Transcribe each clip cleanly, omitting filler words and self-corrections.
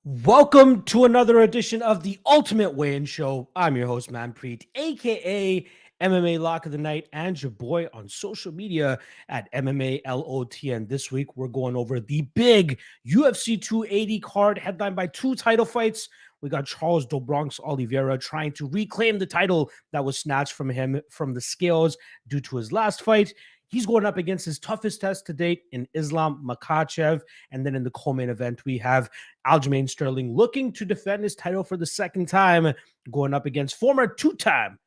Welcome to another edition of the Ultimate Weigh-In Show. I'm your host, Manpreet, aka MMA Lock of the Night, and your boy on social media at MMA LOTN. This week, we're going over the big UFC 280 card headlined by two title fights. We got Charles Do Bronx Oliveira trying to reclaim the title that was snatched from him from the scales due to his last fight. He's going up against his toughest test to date in Islam Makhachev. And then in the co-main event, we have Aljamain Sterling looking to defend his title for the second time, going up against former two-time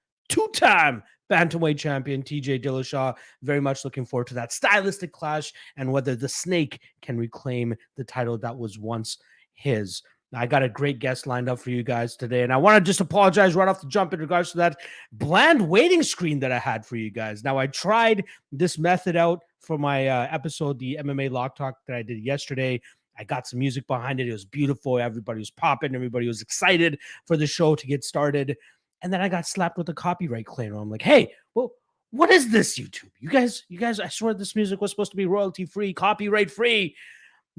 bantamweight champion TJ Dillashaw. Very much looking forward to that stylistic clash and whether the Snake can reclaim the title that was once his. I got a great guest lined up for you guys today, and I want to just apologize right off the jump in regards to that bland waiting screen that I had for you guys. Now, I tried this method out for my episode, the MMA Lock Talk that I did yesterday. I got some music behind it. It was beautiful. Everybody was popping. Everybody was excited for the show to get started. And then I got slapped with a copyright claim. I'm like, hey, well, what is this, YouTube? You guys, I swear this music was supposed to be royalty-free, copyright-free.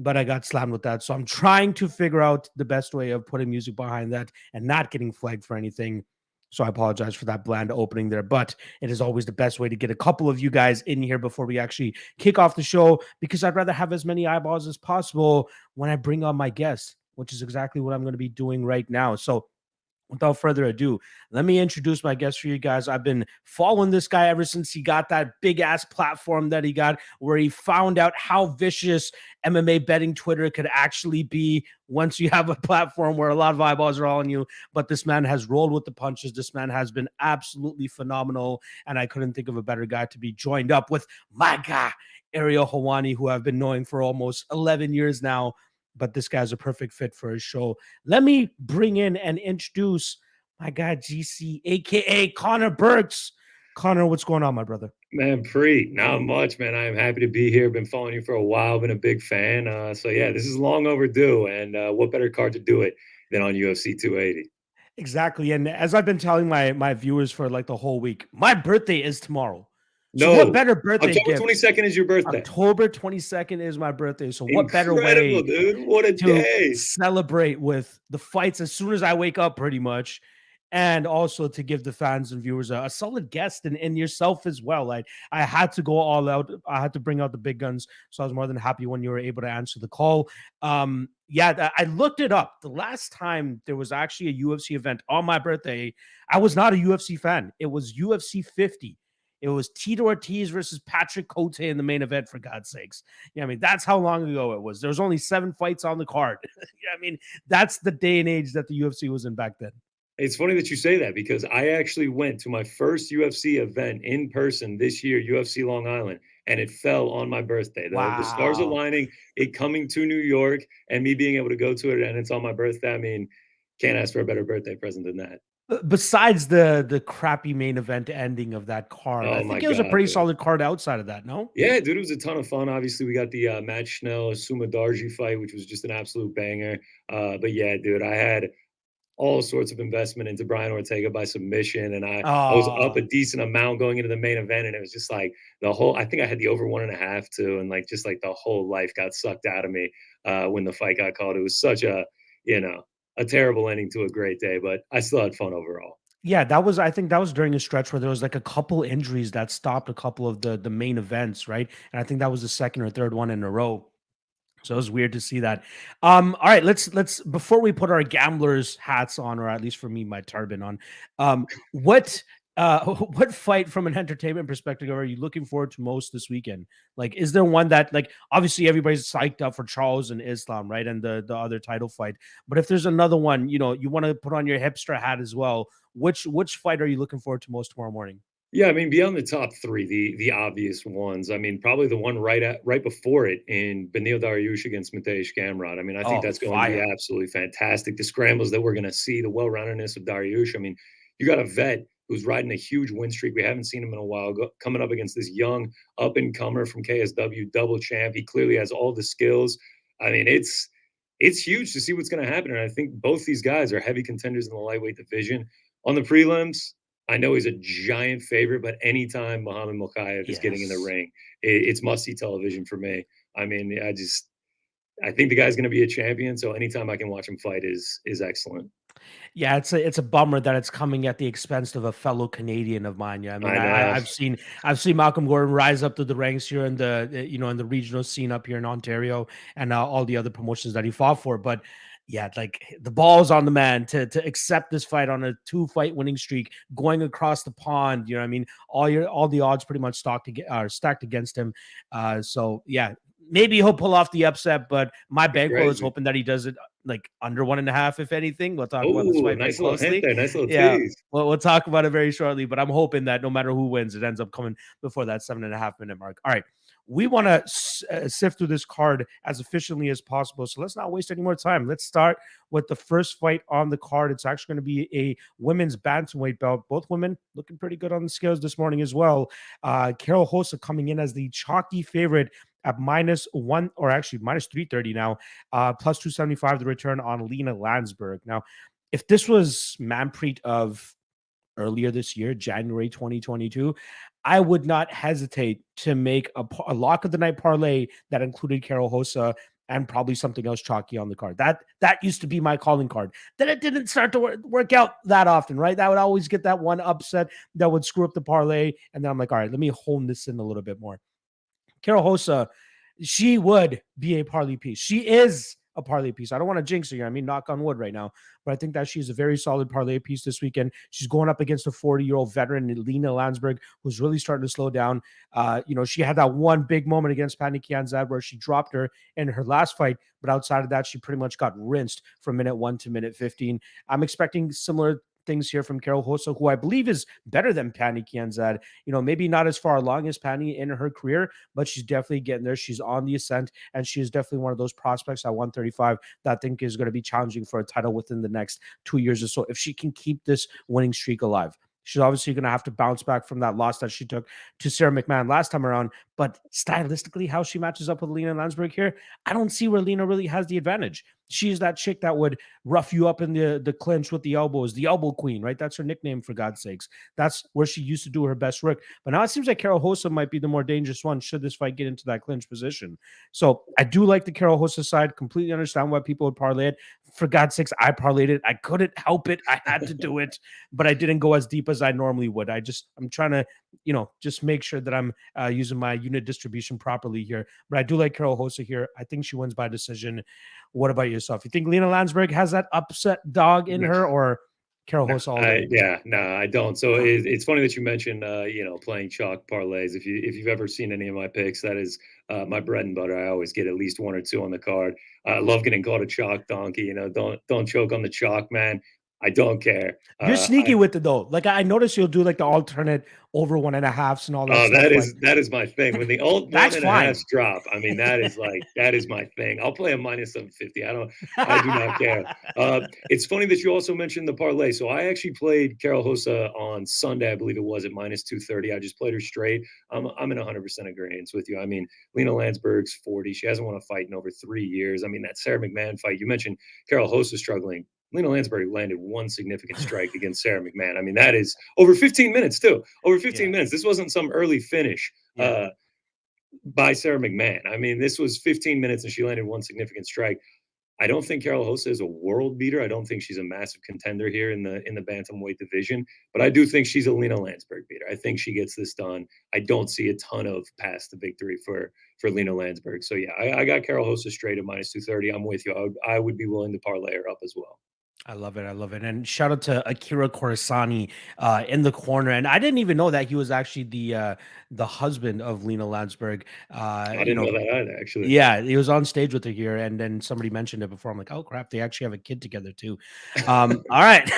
But I got slammed with that. So I'm trying to figure out the best way of putting music behind that and not getting flagged for anything. So I apologize for that bland opening there, but it is always the best way to get a couple of you guys in here before we actually kick off the show, because I'd rather have as many eyeballs as possible when I bring on my guests, which is exactly what I'm going to be doing right now. So without further ado, let me introduce my guest for you guys. I've been following this guy ever since he got that big-ass platform that he got, where he found out how vicious MMA betting Twitter could actually be once you have a platform where a lot of eyeballs are on you. But this man has rolled with the punches. This man has been absolutely phenomenal, and I couldn't think of a better guy to be joined up with my guy, Ariel Helwani, who I've been knowing for almost 11 years now. But this guy's a perfect fit for his show. Let me bring in and introduce my guy, GC, a.k.a. Connor Burks. Connor, what's going on, my brother? Man, Preet, not much, man. I am happy to be here. Been following you for a while. Been a big fan. So, yeah, this is long overdue. And what better card to do it than on UFC 280? Exactly. And as I've been telling my viewers for like the whole week, my birthday is tomorrow. So No, what better birthday October gift? 22nd is your birthday. October 22nd is my birthday. So what better Incredible, way dude. What a to day. celebrate with the fights as soon as I wake up, pretty much, and also to give the fans and viewers a solid guest and yourself as well. Like, I had to go all out. I had to bring out the big guns. So I was more than happy when you were able to answer the call. Yeah, I looked it up. The last time there was actually a UFC event on my birthday, I was not a UFC fan. It was UFC 50. It was Tito Ortiz versus Patrick Cote in the main event, for God's sakes. Yeah, I mean, that's how long ago it was. There was only 7 fights on the card. Yeah, I mean, that's the day and age that the UFC was in back then. It's funny that you say that because I actually went to my first UFC event in person this year, UFC Long Island, and it fell on my birthday. The stars Wow. aligning, it coming to New York, and me being able to go to it, and it's on my birthday. I mean, can't ask for a better birthday present than that. Besides the crappy main event ending of that card, I Oh my think it was a God, pretty dude. solid card outside of that, no? Yeah, dude, it was a ton of fun. Obviously, we got the Matt Schnell Suma Darji fight, which was just an absolute banger. But yeah, dude, I had all sorts of investment into Brian Ortega by submission, and I was up a Oh, decent amount going into the main event, and it was just like I think I had the over 1.5 too, and like just like the whole life got sucked out of me when the fight got called. It was such you know a terrible ending to a great day, but I still had fun overall. yeah, I think that was during a stretch where there was like a couple injuries that stopped a couple of the main events, right? And I think that was the second or third one in a row. So it was weird to see that. All right, let's before we put our gamblers hats on, or at least for me, my turban on. What what fight from an entertainment perspective are you looking forward to most this weekend? Like, is there one that, like, obviously everybody's psyched up for Charles and Islam, right? And the other title fight. But if there's another one, you want to put on your hipster hat as well. Which fight are you looking forward to most tomorrow morning? Yeah, I mean, beyond the top three, the obvious ones. I mean, probably the one right before it in Benil Dariush against Mateusz Gamrot. I mean, I think Oh, that's going to be fire. absolutely fantastic. The scrambles that we're going to see, the well-roundedness of Dariush. I mean, you got a vet who's riding a huge win streak. We haven't seen him in a while. Coming up against this young up and comer from KSW, double champ. He clearly has all the skills. I mean, it's huge to see what's going to happen. And I think both these guys are heavy contenders in the lightweight division. On the prelims, I know he's a giant favorite, but anytime Muhammad Mokaev is getting in the Yes. ring, it's must-see television for me. I mean, I think the guy's going to be a champion, so anytime I can watch him fight is excellent. Yeah, it's a bummer that it's coming at the expense of a fellow Canadian of mine. Yeah, I mean, I know. I've seen Malcolm Gordon rise up to the ranks here in the in the regional scene up here in Ontario, and all the other promotions that he fought for. But yeah, like the ball's on the man to accept this fight on a 2-fight winning streak, going across the pond. You know, what I mean, all the odds pretty much are stacked against him. So yeah, maybe he'll pull off the upset, but my It's bankroll is crazy. hoping that he does it like under 1.5, if anything. We'll talk about this Oh, fight very nice little hint closely. there. Nice little Yeah, tease. we'll talk about it very shortly. But I'm hoping that no matter who wins, it ends up coming before that 7.5 minute mark. All right. We want to sift through this card as efficiently as possible. So let's not waste any more time. Let's start with the first fight on the card. It's actually going to be a women's bantamweight bout. Both women looking pretty good on the scales this morning as well. Carol Hossa coming in as the chalky favorite at -1, or actually -330 now, plus 275 the return on Lena Lansberg. Now, if this was Manpreet of earlier this year, January 2022, I would not hesitate to make a lock of the night parlay that included Carol Hossa and probably something else chalky on the card. That used to be my calling card. Then it didn't start to work out that often, right? That would always get that one upset that would screw up the parlay. And then I'm like, all right, let me hone this in a little bit more. Carol Hossa, she would be a parlay piece. She is a parlay piece. I don't want to jinx her here. I mean, knock on wood right now, but I think that she's a very solid parlay piece this weekend. She's going up against a 40-year-old veteran, Lena Lansberg, who's really starting to slow down. She had that one big moment against Patty Kianzad where she dropped her in her last fight, but outside of that, she pretty much got rinsed from minute 1 to minute 15. I'm expecting similar things here from Carol Hossa, who I believe is better than Pani Kianzad. Maybe not as far along as Pani in her career, but she's definitely getting there. She's on the ascent, and she is definitely one of those prospects at 135 that I think is going to be challenging for a title within the next 2 years or so if she can keep this winning streak alive. She's obviously going to have to bounce back from that loss that she took to Sarah McMahon last time around. But stylistically, how she matches up with Lena Landsberg here, I don't see where Lena really has the advantage. She's that chick that would rough you up in the clinch with the elbows, the elbow queen, right? That's her nickname, for God's sakes. That's where she used to do her best work. But now it seems like Carol Hossa might be the more dangerous one should this fight get into that clinch position. So I do like the Carol Hossa side. Completely understand why people would parlay it. For God's sakes, I parlayed it. I couldn't help it. I had to do it, but I didn't go as deep as I normally would. I'm trying to, just make sure that I'm using my unit distribution properly here. But I do like Carol Hossa here. I think she wins by decision. What about yourself? You think Lena Landsberg has that upset dog in her, or Carol No, Hossa all day? no, I don't. So it's funny that you mentioned, playing chalk parlays. If you've ever seen any of my picks, that is my bread and butter. I always get at least 1 or 2 on the card. I love getting called a chalk donkey. Don't choke on the chalk, man. I don't care. You're sneaky with it though. Like I noticed you'll do like the alternate over 1.5s and all that Oh, stuff. Like that is my thing. When the old one that's and a halves fine. drop, I mean, that is my thing. I'll play a -750. I do not care. It's funny that you also mentioned the parlay. So I actually played Carol Hossa on Sunday, I believe it was, at -230. I just played her straight. I'm in 100% agreement with you. I mean, Lena Landsberg's 40. She hasn't won a fight in over 3 years. I mean, that Sarah McMahon fight, you mentioned Carol Hossa struggling. Lena Lansberg landed one significant strike against Sarah McMahon. I mean, that is over 15 minutes too. Over 15 Yeah, minutes. This wasn't some early finish yeah. by Sarah McMahon. I mean, this was 15 minutes and she landed one significant strike. I don't think Carol Hossa is a world beater. I don't think she's a massive contender here in the bantamweight division, but I do think she's a Lena Landsberg beater. I think she gets this done. I don't see a ton of path to victory for Lena Landsberg. So yeah, I got Carol Hossa straight at -230. I'm with you. I would be willing to parlay her up as well. I love it. I love it. And shout out to Akira Korasani in the corner. And I didn't even know that he was actually the husband of Lena Landsberg. I didn't know that either, actually. Yeah, he was on stage with her here, and then somebody mentioned it before. I'm like, oh crap, they actually have a kid together too. All right,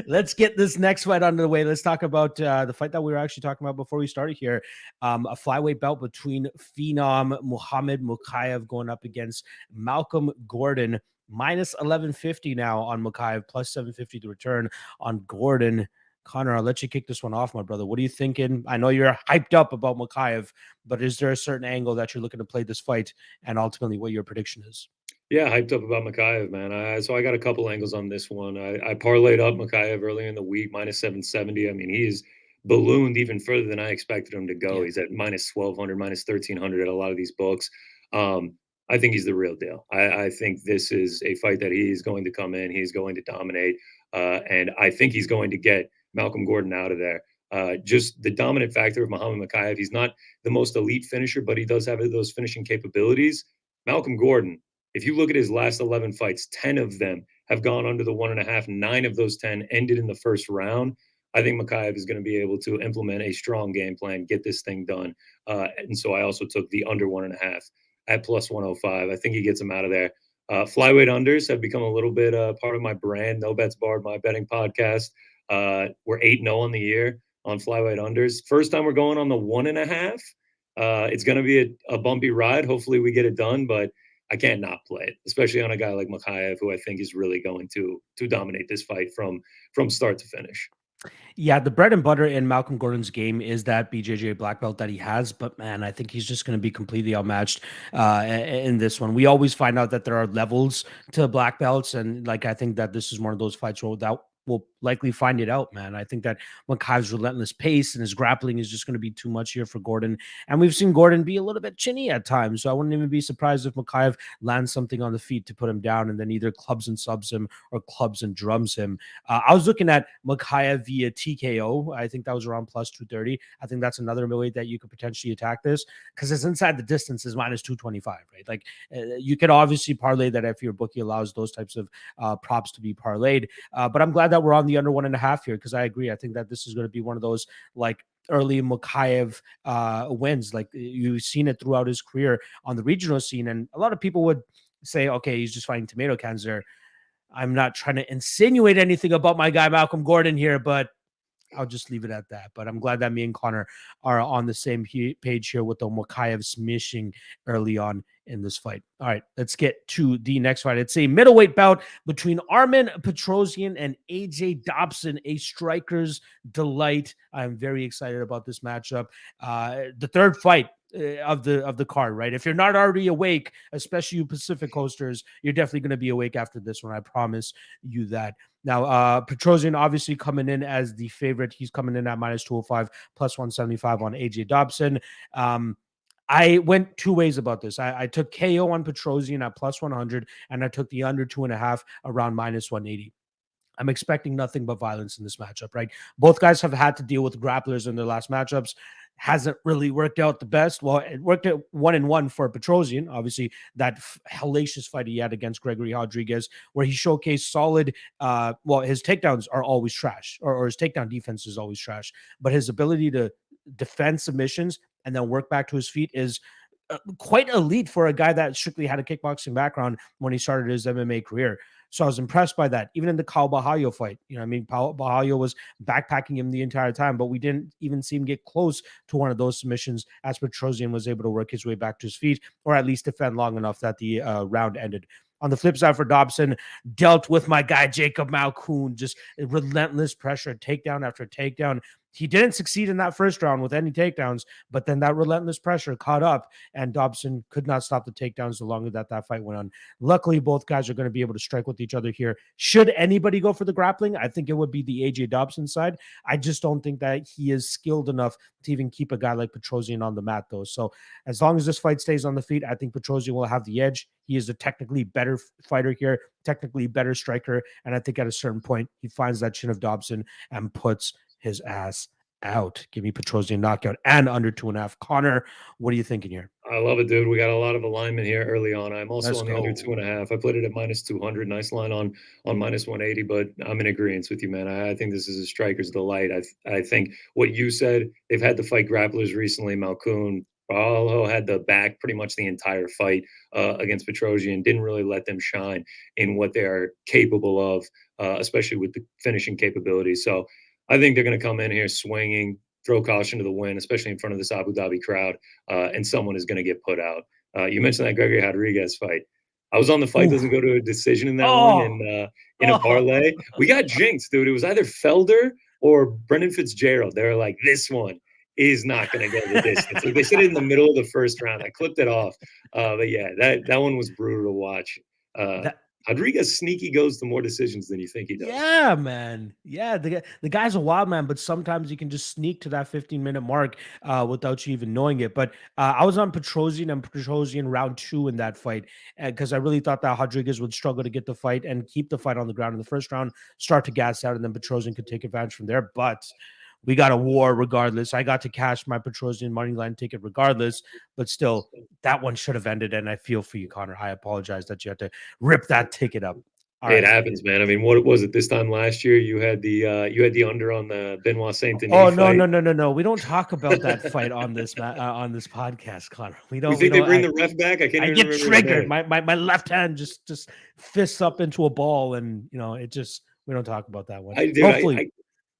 let's get this next fight under the way. Let's talk about the fight that we were actually talking about before we started here. A flyweight bout between Phenom Muhammad Mokaev going up against Malcolm Gordon. -1150 now on Mokaev, plus 750 to return on Gordon. Connor, I'll let you kick this one off, my brother. What are you thinking? I know you're hyped up about Mokaev, but is there a certain angle that you're looking to play this fight, and ultimately what your prediction is? Yeah, hyped up about Mokaev, man. So I got a couple angles on this one. I parlayed up Mokaev earlier in the week, minus 770. I mean, he's ballooned even further than I expected him to go. Yeah. He's at minus 1200, minus 1300 at a lot of these books. Um, I think he's the real deal. I think this is a fight that he's going to come in, he's going to dominate, and I think he's going to get Malcolm Gordon out of there. Just the dominant factor of Muhammad Mokaev. He's not the most elite finisher, but he does have those finishing capabilities. Malcolm Gordon, if you look at his last 11 fights, 10 of them have gone under the 1.5. 9 of those 10 ended in the first round. I think Mokaev is going to be able to implement a strong game plan, get this thing done. And so I also took the under 1.5 at plus 105. I think he gets him out of there. Flyweight unders have become a little bit part of my brand. No Bets Barred, my betting podcast. We're 8-0 on the year on flyweight unders. First time we're going on the 1.5. It's going to be a bumpy ride. Hopefully we get it done, but I can't not play it, especially on a guy like Makhachev, who I think is really going to dominate this fight from start to finish. Yeah, the bread and butter in Malcolm Gordon's game is that BJJ black belt that he has, but man, I think he's just going to be completely outmatched in this one. We always find out that there are levels to black belts, and like I think that this is one of those fights where that will likely find it out, man. I think that Makhaev's relentless pace and his grappling is just going to be too much here for Gordon, and we've seen Gordon be a little bit chinny at times, so I wouldn't even be surprised if Mokaev lands something on the feet to put him down, and then either clubs and subs him or clubs and drums him. I was looking at Mokaev via TKO. I think that was around plus 230. I think that's another way that you could potentially attack this because it's inside the distance is minus 225, right? Like you could obviously parlay that if your bookie allows those types of props to be parlayed. But I'm glad that we're on the under 1.5 here because I agree. I think that this is going to be one of those like early Mokaev wins. Like you've seen it throughout his career on the regional scene. And a lot of people would say, okay, he's just fighting tomato cans there. I'm not trying to insinuate anything about my guy Malcolm Gordon here, but I'll just leave it at that. But I'm glad that me and Connor are on the same page here with the Mokaev smishing early on in this fight. All right, let's get to the next fight. It's a middleweight bout between Armen Petrosyan and AJ Dobson, a striker's delight. I'm very excited about this matchup. The third fight of the card, right? If you're not already awake, especially you Pacific Coasters, you're definitely going to be awake after this one. I promise you that. Now, Petrosyan obviously coming in as the favorite. He's coming in at minus 205, plus 175 on AJ Dobson. I went two ways about this. I took KO on Petrosyan at plus 100, and I took the under 2.5 around minus 180. I'm expecting nothing but violence in this matchup, right? Both guys have had to deal with grapplers in their last matchups. Hasn't really worked out the best. Well, it worked out 1-1 for Petrosyan. Obviously, that hellacious fight he had against Gregory Rodriguez, where he showcased solid. Well, his takedowns are always trash, or his takedown defense is always trash. But his ability to defend submissions and then work back to his feet is quite elite for a guy that strictly had a kickboxing background when he started his MMA career. So I was impressed by that. Even in the Kyle Borralho fight, you know, I mean, Borralho was backpacking him the entire time, but we didn't even see him get close to one of those submissions as Petrosyan was able to work his way back to his feet, or at least defend long enough that the round ended. On the flip side for Dobson, dealt with my guy Jacob Malkoun, just relentless pressure, takedown after takedown. He didn't succeed in that first round with any takedowns, but then that relentless pressure caught up, and Dobson could not stop the takedowns the longer that fight went on. Luckily, both guys are going to be able to strike with each other here. Should anybody go for the grappling, I think it would be the AJ Dobson side. I just don't think that he is skilled enough to even keep a guy like Petrosyan on the mat, though. So as long as this fight stays on the feet, I think Petrosyan will have the edge. He is a technically better fighter here, technically better striker, and I think at a certain point, he finds that chin of Dobson and puts his ass out. Give me Petrosyan knockout and under 2.5. Connor, what are you thinking here? I love it, dude. We got a lot of alignment here early on. I'm also Let's on the go. under 2.5. I played it at minus 200. Nice line on minus 180, but I'm in agreement with you, man. I think this is a striker's delight. I think what you said, they've had to fight grapplers recently. Malkoun, Borralho had the back pretty much the entire fight against Petrosyan. Didn't really let them shine in what they are capable of, especially with the finishing capabilities. So I think they're going to come in here swinging, throw caution to the wind, especially in front of this Abu Dhabi crowd, and someone is going to get put out. You mentioned that Gregory Rodriguez fight. I was on the fight doesn't go to a decision in that one in a parlay. We got jinxed, dude. It was either Felder or Brendan Fitzgerald. They were like, this one is not going to go the distance. Like, they said it in the middle of the first round. I clipped it off. But yeah, that one was brutal to watch. That Rodriguez sneaky goes to more decisions than you think he does. Yeah, man. Yeah, the guy's a wild man, but sometimes you can just sneak to that 15-minute mark without you even knowing it. But I was on Petrosyan round 2 in that fight because I really thought that Rodriguez would struggle to get the fight and keep the fight on the ground in the first round, start to gas out, and then Petrosyan could take advantage from there. But we got a war regardless. I got to cash my Petrosyan money line ticket regardless, but still, that one should have ended. And I feel for you, Connor. I apologize that you had to rip that ticket up. All It right. happens, man. I mean, what was it this time last year? You had the under on the Benoit Saint Oh Denis no, fight. no, no, no, no. We don't talk about that fight on this on this podcast, Connor. We You don't. We think they don't. bring the ref back? I can't I even get remember his triggered. name. My left hand just fists up into a ball, and it just we don't talk about that one. Dude, Hopefully,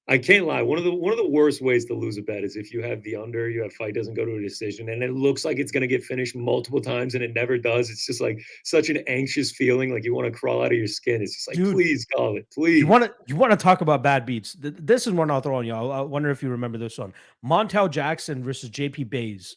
I can't lie. One of the worst ways to lose a bet is if you have the under, you have fight doesn't go to a decision, and it looks like it's going to get finished multiple times, and it never does. It's just like such an anxious feeling, like you want to crawl out of your skin. It's just like, dude. please call it, You please. want to talk about bad beats? This is one I'll throw on you. I wonder if you remember this one: Montel Jackson versus JP Bays.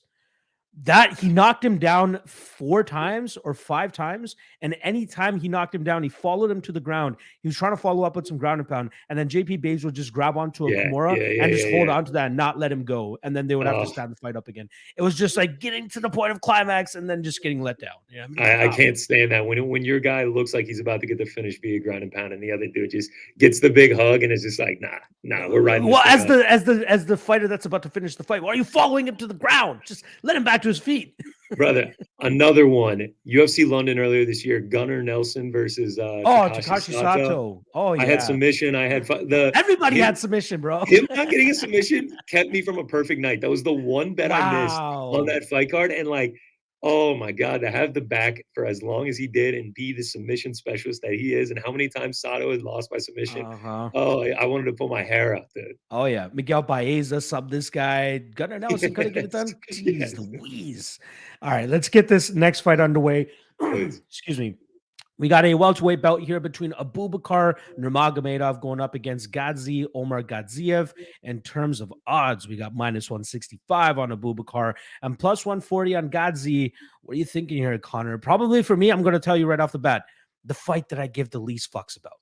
That he knocked him down 4 times or 5 times, and anytime he knocked him down, he followed him to the ground. He was trying to follow up with some ground and pound, and then JP Bays would just grab onto a Yeah, Kimura yeah, yeah, and just yeah, hold yeah. on to that and not let him go, and then they would have to Oh, stand the fight up again. It was just like getting to the point of climax and then just getting let down. Yeah, I mean, I can't stand that when your guy looks like he's about to get the finish via ground and pound, and the other dude just gets the big hug and is just like, nah, we're riding this well, thing as out. the fighter that's about to finish the fight, why are you following him to the ground? Just let him back to his feet. Brother, another one. UFC London earlier this year, Gunnar Nelson versus Oh, Takashi Takashi Sato. Sato. Oh I had yeah, submission. I had the everybody him had submission, bro. him not getting a submission kept me from a perfect night. That was the one bet I missed on Wow. that fight card. And like, oh my God, to have the back for as long as he did and be the submission specialist that he is, and how many times Sato has lost by submission. Uh-huh. Oh, I wanted to pull my hair out, dude. Oh yeah. Miguel Baeza subbed this guy. Gunnar Nelson couldn't get it Yes, done. Jeez yes, Louise. All right, let's get this next fight underway. please. Excuse me. We got a welterweight bout here between Abubakar Nurmagomedov going up against Gadzi Omargadzhiev. In terms of odds, we got minus 165 on Abubakar and plus 140 on Gadzi. What are you thinking here, Connor? Probably for me, I'm going to tell you right off the bat, the fight that I give the least fucks about.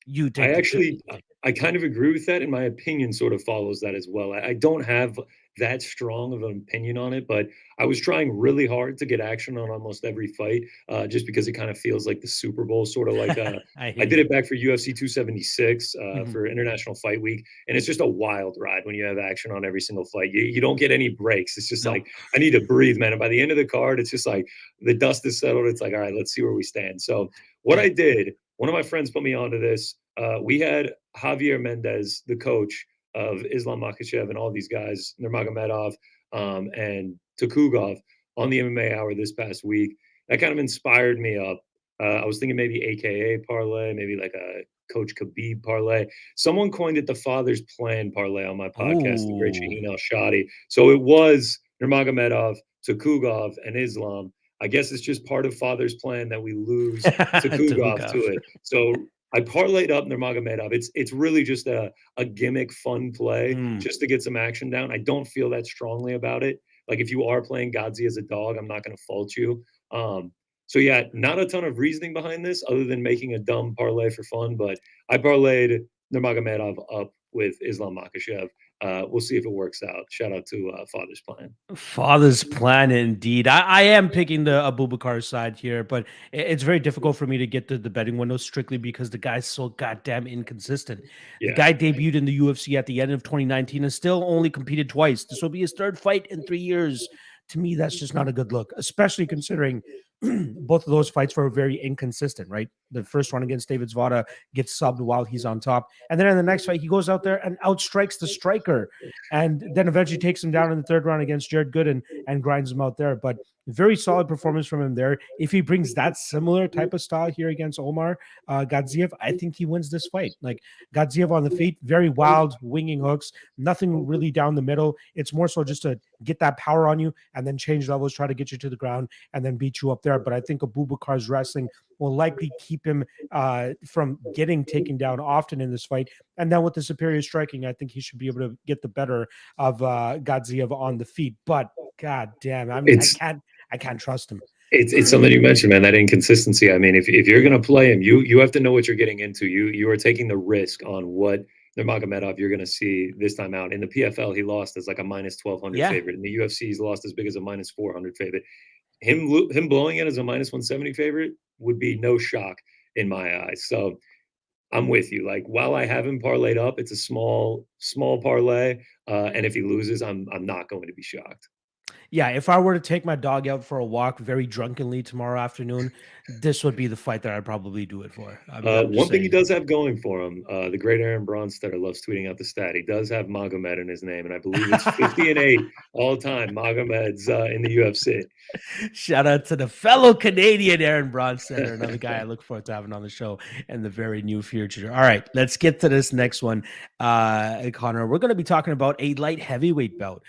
You take I kind of agree with that, and my opinion sort of follows that as well. I don't have that strong of an opinion on it, but I was trying really hard to get action on almost every fight, just because it kind of feels like the Super Bowl, sort of like I I hear did you. it back for UFC 276 Mhm. for International Fight Week, and it's just a wild ride when you have action on every single fight. You don't get any breaks. It's just Nope. like I need to breathe, man. And by the end of the card, it's just like the dust is settled. It's like, all right, let's see where we stand. So what Yeah. I did, one of my friends put me onto this. We had Javier Mendez, the coach of Islam Makhachev, and all these guys, Nurmagomedov and Chookagian, on the MMA Hour this past week. That kind of inspired me up. I was thinking maybe AKA parlay, maybe like a Coach Khabib parlay. Someone coined it the Father's Plan parlay on my podcast, the great Oh. Shaheen Al Shadi. So it was Nurmagomedov, Chookagian, and Islam. I guess it's just part of Father's Plan that we lose Chookagian to Tukukov. it. So I parlayed up Nurmagomedov. It's really just a gimmick fun play Mm. just to get some action down. I don't feel that strongly about it. Like if you are playing Godzi as a dog, I'm not going to fault you. So yeah, not a ton of reasoning behind this other than making a dumb parlay for fun. But I parlayed Nurmagomedov up with Islam Makhachev. We'll see if it works out. Shout out to Father's Plan. Father's plan, indeed. I am picking the Abubakar side here, but it's very difficult for me to get to the betting window strictly because the guy's so goddamn inconsistent. The Yeah, guy debuted in the UFC at the end of 2019 and still only competed twice. This will be his 3rd fight in 3 years. To me, that's just not a good look, especially considering both of those fights were very inconsistent, right? The first one against David Zvada gets subbed while he's on top. And then in the next fight, he goes out there and outstrikes the striker and then eventually takes him down in the 3rd round against Jared Gooden and grinds him out there. But very solid performance from him there. If he brings that similar type of style here against Omar Gadzhiev, I think he wins this fight. Like Gadzhiev on the feet, very wild, winging hooks, nothing really down the middle. It's more so just to get that power on you and then change levels, try to get you to the ground and then beat you up there. But I think Abubakar's wrestling will likely keep him from getting taken down often in this fight. And then with the superior striking, I think he should be able to get the better of Gadzhiev on the feet. But god damn, I mean, it's I can't trust him. It's something you mentioned, man, that inconsistency. I mean, if you're gonna play him, you have to know what you're getting into. You are taking the risk on what Nurmagomedov you're gonna see this time out. In the PFL, he lost as like a minus 1,200 Yeah. favorite. In the UFC, he's lost as big as a minus 400 favorite. Him blowing it as a minus 170 favorite would be no shock in my eyes. So I'm with you. Like while I have him parlayed up, it's a small parlay, and if he loses, I'm not going to be shocked. Yeah, if I were to take my dog out for a walk very drunkenly tomorrow afternoon, this would be the fight that I'd probably do it for. I'm just One thing he saying. does have going for him, the great Aaron Bronstetter loves tweeting out the stat. He does have Magomed in his name, and I believe it's 50-8 all time. Magomed's in the UFC. Shout out to the fellow Canadian Aaron Bronstetter, another guy I look forward to having on the show in the very near future. All right, let's get to this next one, Connor. We're going to be talking about a light heavyweight bout.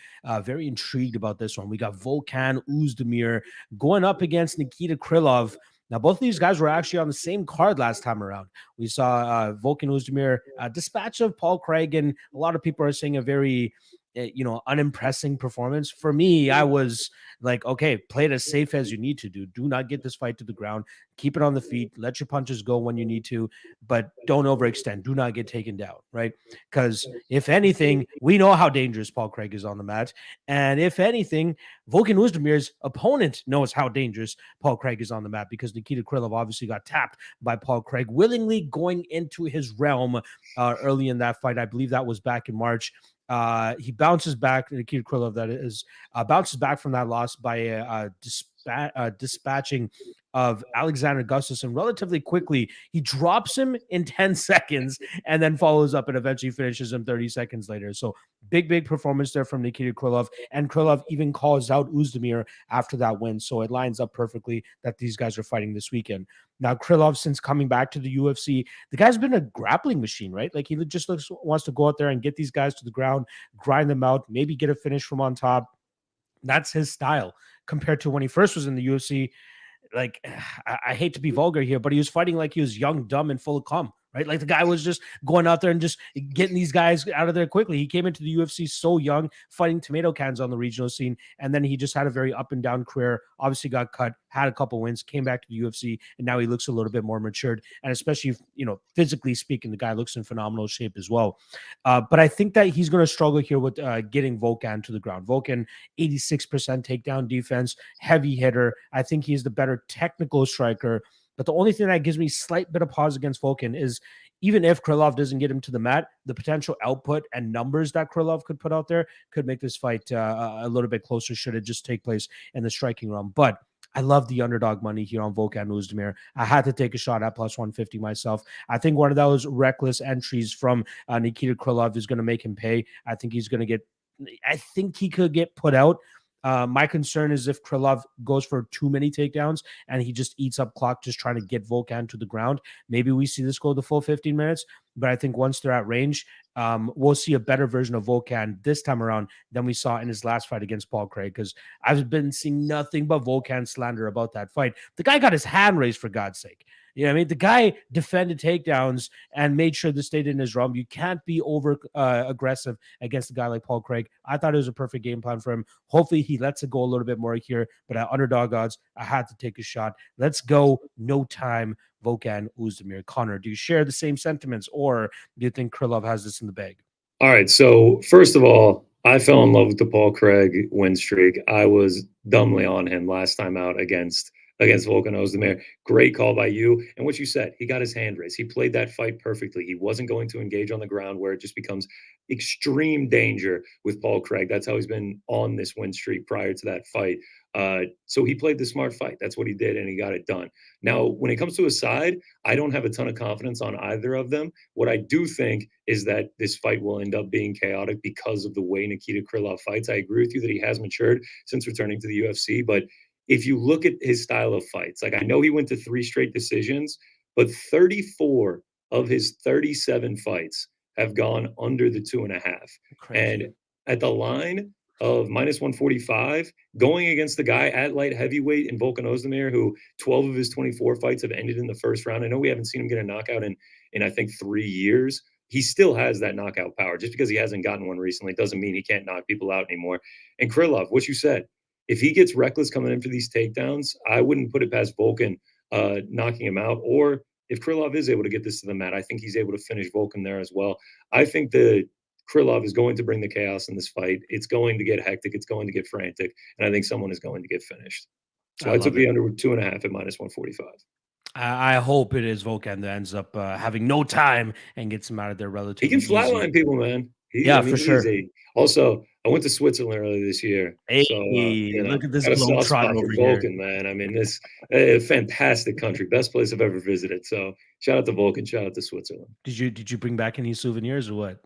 Very intrigued about this one. We got Volkan Oezdemir going up against Nikita Krylov. Now, both of these guys were actually on the same card last time around. We saw Volkan Oezdemir dispatch of Paul Craig, and a lot of people are saying a very unimpressing performance. For me, I was like, okay, play it as safe as you need to do. Do not get this fight to the ground. Keep it on the feet. Let your punches go when you need to, but don't overextend. Do not get taken down, right? Because if anything, we know how dangerous Paul Craig is on the mat. And if anything, Volkan Oezdemir's opponent knows how dangerous Paul Craig is on the mat because Nikita Krylov obviously got tapped by Paul Craig, willingly going into his realm early in that fight. I believe that was back in March. He bounces back, Nikita Krylov, that is, bounces back from that loss by dispatching of Alexander Gustafsson relatively quickly. He drops him in 10 seconds and then follows up and eventually finishes him 30 seconds later. So big performance there from Nikita Krylov. And Krylov even calls out Oezdemir after that win. So it lines up perfectly that these guys are fighting this weekend. Now, Krylov, since coming back to the UFC, the guy's been a grappling machine, right? Like he just wants to go out there and get these guys to the ground, grind them out, maybe get a finish from on top. That's his style compared to when he first was in the UFC. Like, I hate to be vulgar here, but he was fighting like he was young, dumb, and full of cum, right? Like the guy was just going out there and just getting these guys out of there quickly. He came into the UFC so young, fighting tomato cans on the regional scene, and then he just had a very up and down career. Obviously got cut, had a couple wins, came back to the UFC, and now he looks a little bit more matured. And especially, physically speaking, the guy looks in phenomenal shape as well. But I think that he's going to struggle here with getting Volkan to the ground. Volkan, 86% takedown defense, heavy hitter. I think he's the better technical striker. But the only thing that gives me slight bit of pause against Volkan is even if Krylov doesn't get him to the mat, the potential output and numbers that Krylov could put out there could make this fight a little bit closer should it just take place in the striking realm. But I love the underdog money here on Volkan Oezdemir. I had to take a shot at plus 150 myself. I think one of those reckless entries from Nikita Krylov is going to make him pay. I think he could get put out. My concern is if Krylov goes for too many takedowns and he just eats up clock just trying to get Volkan to the ground. Maybe we see this go the full 15 minutes. But I think once they're at range, we'll see a better version of Volkan this time around than we saw in his last fight against Paul Craig, because I've been seeing nothing but Volkan slander about that fight. The guy got his hand raised, for God's sake. You know what I mean? The guy defended takedowns and made sure this stayed in his realm. You can't be over aggressive against a guy like Paul Craig. I thought it was a perfect game plan for him. Hopefully he lets it go a little bit more here, but at underdog odds, I had to take a shot. Let's go. No time. Volkan Oezdemir. Connor, do you share the same sentiments, or do you think Krylov has this in the bag? All right. So first of all, I fell in love with the Paul Craig win streak. I was dumbly on him last time out against Volkan Oezdemir. Great call by you. And what you said, he got his hand raised. He played that fight perfectly. He wasn't going to engage on the ground where it just becomes extreme danger with Paul Craig. That's how he's been on this win streak prior to that fight. So he played the smart fight. That's what he did, and he got it done. Now, when it comes to a side, I don't have a ton of confidence on either of them. What I do think is that this fight will end up being chaotic because of the way Nikita Krylov fights. I agree with you that he has matured since returning to the UFC, but if you look at his style of fights, like I know he went to 3 straight decisions, but 34 of his 37 fights have gone under the 2.5. Crazy. And at the line of minus 145, going against the guy at light heavyweight in Volkan Oezdemir, who 12 of his 24 fights have ended in the first round. I know we haven't seen him get a knockout in I think 3 years. He still has that knockout power. Just because he hasn't gotten one recently doesn't mean he can't knock people out anymore. And Krylov, what you said, if he gets reckless coming in for these takedowns, I wouldn't put it past Volkan knocking him out. Or if Krylov is able to get this to the mat, I think he's able to finish Volkan there as well. I think the Krylov is going to bring the chaos in this fight. It's going to get hectic. It's going to get frantic. And I think someone is going to get finished. So I took the under 2.5 at -145. I hope it is Volkan that ends up having no time and gets him out of there He relatively can easy. flatline people, man. Yeah, for sure. Also, I went to Switzerland earlier this year. Hey, So, look at this got a soft globetrotting spot for over here. Vulcan, man. I mean, this a fantastic country. Best place I've ever visited. So shout out to Vulcan. Shout out to Switzerland. Did you bring back any souvenirs or what?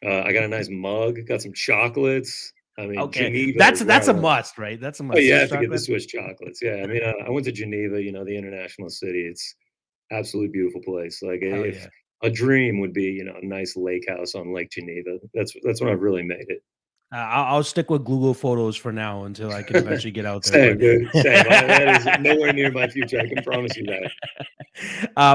I got a nice mug. Got some chocolates. I mean, Okay, Geneva. that's a must, right? That's a must. Oh, you Swiss have to get the chocolate? Swiss chocolates. Yeah, I mean, I went to Geneva. The international city. It's absolutely beautiful place. Like Hell if yeah. a dream would be, a nice lake house on Lake Geneva. That's when I've really made it. I'll stick with Google Photos for now until I can eventually get out there. Same, dude. Same. That is nowhere near my future. I can promise you that.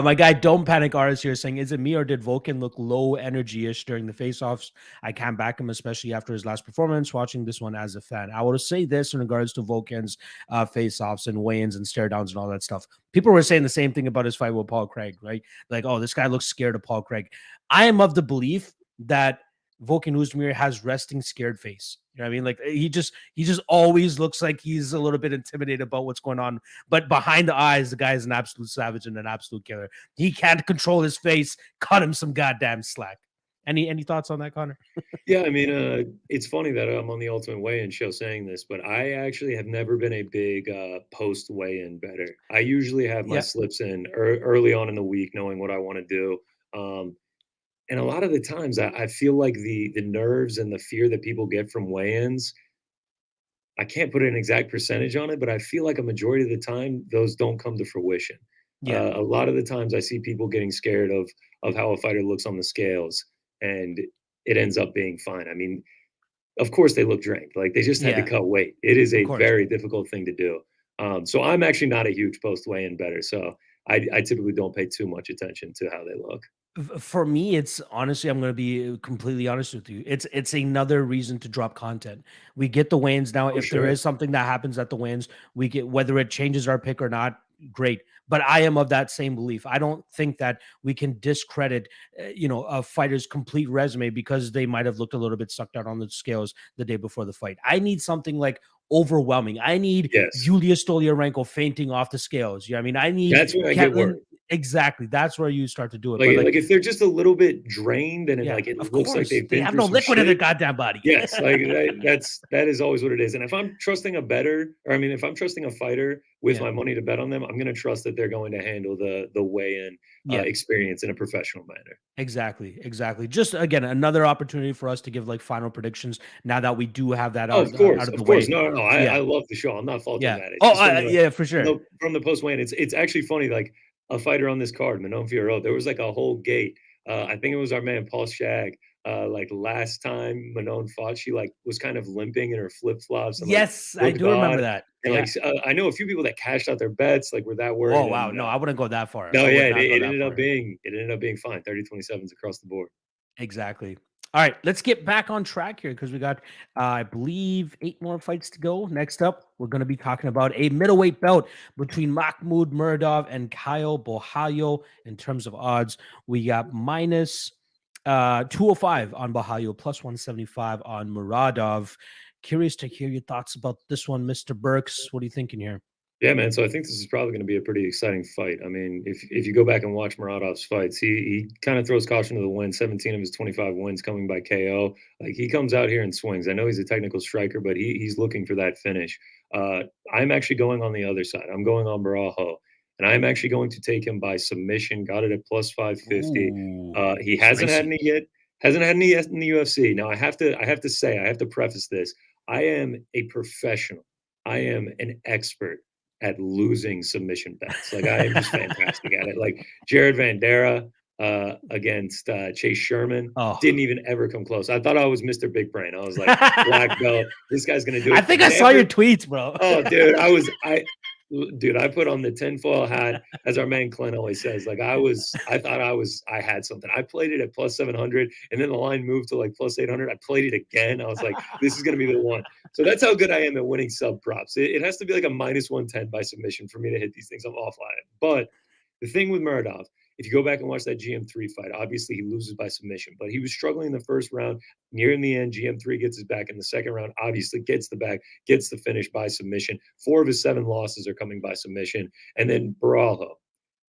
My guy, Don't Panic Artist here saying, is it me or did Volkan look low energy-ish during the face-offs? I can't back him, especially after his last performance, watching this one as a fan. I would say this in regards to Volkan's face-offs and weigh-ins and stare-downs and all that stuff. People were saying the same thing about his fight with Paul Craig, right? Like, oh, this guy looks scared of Paul Craig. I am of the belief that Volkan Oezdemir has resting scared face. You know what I mean? Like he just always looks like he's a little bit intimidated about what's going on. But behind the eyes, the guy is an absolute savage and an absolute killer. He can't control his face. Cut him some goddamn slack. Any thoughts on that, Connor? Yeah, I mean, it's funny that I'm on the Ultimate Weigh-In show saying this, but I actually have never been a big post weigh-in bettor. I usually have my slips in early on in the week, knowing what I want to do. And a lot of the times I feel like the nerves and the fear that people get from weigh-ins, I can't put an exact percentage on it, but I feel like a majority of the time those don't come to fruition. Yeah. A lot of the times I see people getting scared of how a fighter looks on the scales, and it ends up being fine. I mean, of course they look drained. Like they just had to cut weight. It is a very difficult thing to do. So I'm actually not a huge post weigh-in bettor. So I typically don't pay too much attention to how they look. For me, it's honestly, I'm going to be completely honest with you. It's another reason to drop content. We get the wins now. If there is something that happens at the wins, we get, whether it changes our pick or not, great. But I am of that same belief. I don't think that we can discredit, a fighter's complete resume because they might have looked a little bit sucked out on the scales the day before the fight. I need something like overwhelming. I need Yulia Stoliarenko fainting off the scales. I mean, I need that's where I get worried. Exactly. That's where you start to do it. Like if they're just a little bit drained and it looks like they have no liquid in their goddamn body. Yes, like that is always what it is. And if I'm trusting a bettor, if I'm trusting a fighter with my money to bet on them, I'm going to trust that they're going to handle the weigh-in experience in a professional manner. Exactly. Just again, another opportunity for us to give like final predictions now that we do have that out of the way. No, I love the show. I'm not faulting that. For sure. From the post weigh-in, it's actually funny. Like a fighter on this card, Manon Fiorot, there was like a whole gate. I think it was our man Paul Shag. Like last time Manon fought, she like was kind of limping in her flip flops. Yes, I do remember that. And I know a few people that cashed out their bets, like were that worried. Oh wow, no, I wouldn't go that far. No, it ended up being fine. 30-27s across the board. Exactly. All right, let's get back on track here because we got, I believe, 8 more fights to go. Next up, we're going to be talking about a middleweight bout between Mahmoud Muradov and Kyle Borralho. In terms of odds, we got minus 205 on Borralho, plus 175 on Muradov. Curious to hear your thoughts about this one, Mr. Burks. What are you thinking here? Yeah, man. So I think this is probably going to be a pretty exciting fight. I mean, if you go back and watch Muradov's fights, he kind of throws caution to the wind. 17 of his 25 wins coming by KO. Like he comes out here and swings. I know he's a technical striker, but he's looking for that finish. I'm actually going on the other side. I'm going on Borralho, and I'm actually going to take him by submission. Got it at plus 550. He hasn't had any yet. Hasn't had any yet in the UFC. Now I have to preface this. I am a professional. I am an expert at losing submission bets. Like I am just fantastic at it. Like Jared Vandera against Chase Sherman didn't even ever come close. I thought I was Mr. Big Brain. I was like, black belt. This guy's gonna do it. I think I saw your tweets, bro. Oh, dude, dude, I put on the tinfoil hat, as our man Clint always says. Like I thought I had something. I played it at plus 700, and then the line moved to like plus 800. I played it again. I was like, this is gonna be the one. So that's how good I am at winning sub props. It has to be like a minus 110 by submission for me to hit these things. I'm off on it. But the thing with Muradov, if you go back and watch that GM3 fight, obviously he loses by submission, but he was struggling in the first round. Near the end, GM3 gets his back in the second round, obviously gets the back, gets the finish by submission. 4 of his 7 losses are coming by submission. And then Borralho,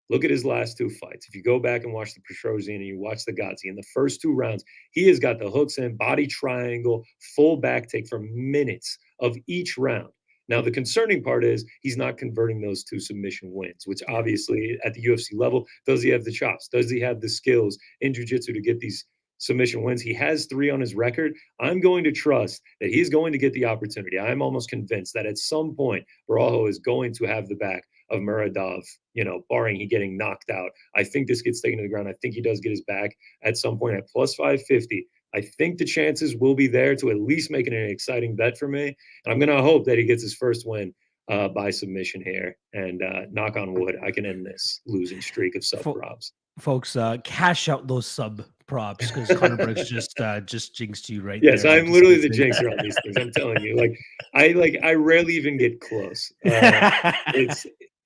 look at his last 2 fights. If you go back and watch the Petrosyan and you watch the Gadzhi, in the first 2 rounds, he has got the hooks in, body triangle, full back take for minutes of each round. Now, the concerning part is he's not converting those to submission wins, which obviously at the UFC level, does he have the chops? Does he have the skills in jiu-jitsu to get these submission wins? He has 3 on his record. I'm going to trust that he's going to get the opportunity. I'm almost convinced that at some point, Borralho is going to have the back of Muradov, barring he getting knocked out. I think this gets taken to the ground. I think he does get his back at some point at plus 550. I think the chances will be there to at least make it an exciting bet for me. And I'm going to hope that he gets his first win by submission here. And knock on wood, I can end this losing streak of sub props. Folks, cash out those sub props because Conor Burks just jinxed you right there. Yes, I'm literally the jinxer on these things. I'm telling you. I rarely even get close.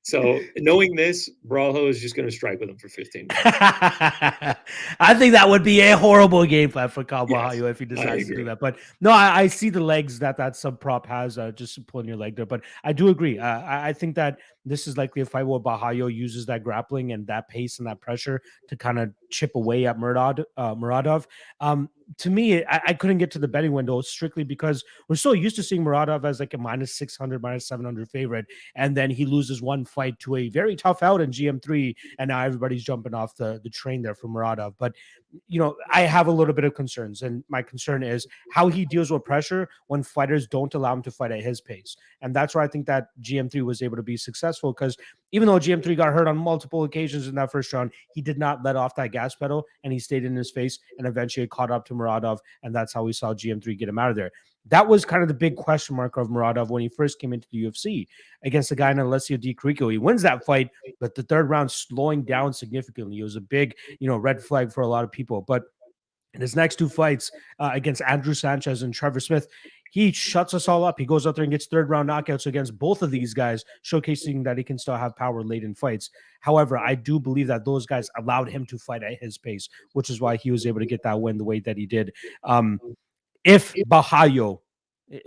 So knowing this, Borralho is just going to strike with him for 15 minutes. I think that would be a horrible game plan for Borralho if he decides to do that. But no, I see the legs that sub prop has, just pulling your leg there. But I do agree. I think that this is likely a fight where Borralho uses that grappling and that pace and that pressure to kind of chip away at Muradov. To me, I couldn't get to the betting window strictly because we're so used to seeing Muradov as like a minus 600, minus 700 favorite. And then he loses one fight to a very tough out in GM3. And now everybody's jumping off the train there for Muradov. But, I have a little bit of concerns. And my concern is how he deals with pressure when fighters don't allow him to fight at his pace. And that's where I think that GM3 was able to be successful because even though GM3 got hurt on multiple occasions in that first round, he did not let off that gas pedal and he stayed in his face and eventually caught up to Muradov. And that's how we saw GM3 get him out of there. That was kind of the big question mark of Muradov when he first came into the UFC against the guy in Alessio Di Chirico. He wins that fight, but the third round slowing down significantly. It was a big, red flag for a lot of people. But in his next 2 fights against Andrew Sanchez and Trevor Smith, he shuts us all up. He goes out there and gets third round knockouts against both of these guys, showcasing that he can still have power late in fights. However, I do believe that those guys allowed him to fight at his pace, which is why he was able to get that win the way that he did. If Borralho,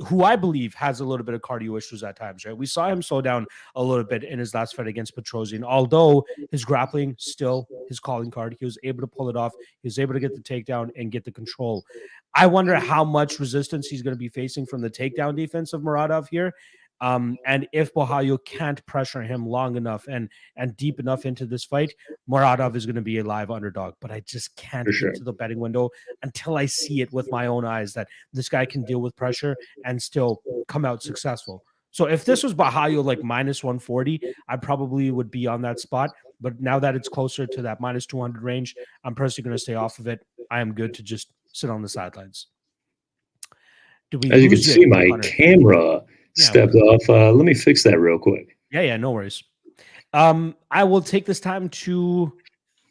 who I believe has a little bit of cardio issues at times, right? We saw him slow down a little bit in his last fight against Petrosyan, although his grappling still his calling card. He was able to pull it off. He was able to get the takedown and get the control. I wonder how much resistance he's going to be facing from the takedown defense of Muradov here. And if Borralho can't pressure him long enough and deep enough into this fight, Muradov is going to be a live underdog. But I just can't get to the betting window until I see it with my own eyes that this guy can deal with pressure and still come out successful. So if this was Borralho like minus 140, I probably would be on that spot. But now that it's closer to that minus 200 range, I'm personally going to stay off of it. I am good to just sit on the sidelines. As you can see, my camera stepped off. Let me fix that real quick. Yeah, no worries. I will take this time to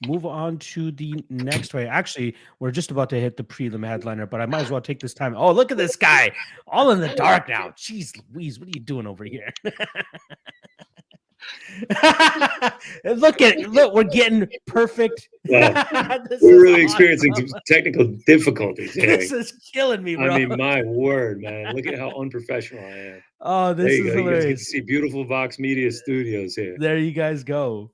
move on to the next fight. Actually, we're just about to hit the prelim headliner, but I might as well take this time. Oh, look at this guy, all in the dark now. Jeez Louise, what are you doing over here? Look, we're getting perfect. Wow. We're really experiencing some technical difficulties here. This is killing me, bro. I mean, my word, man. Look at how unprofessional I am. Oh, this is hilarious. You guys get to see beautiful Vox Media studios here. There you guys go.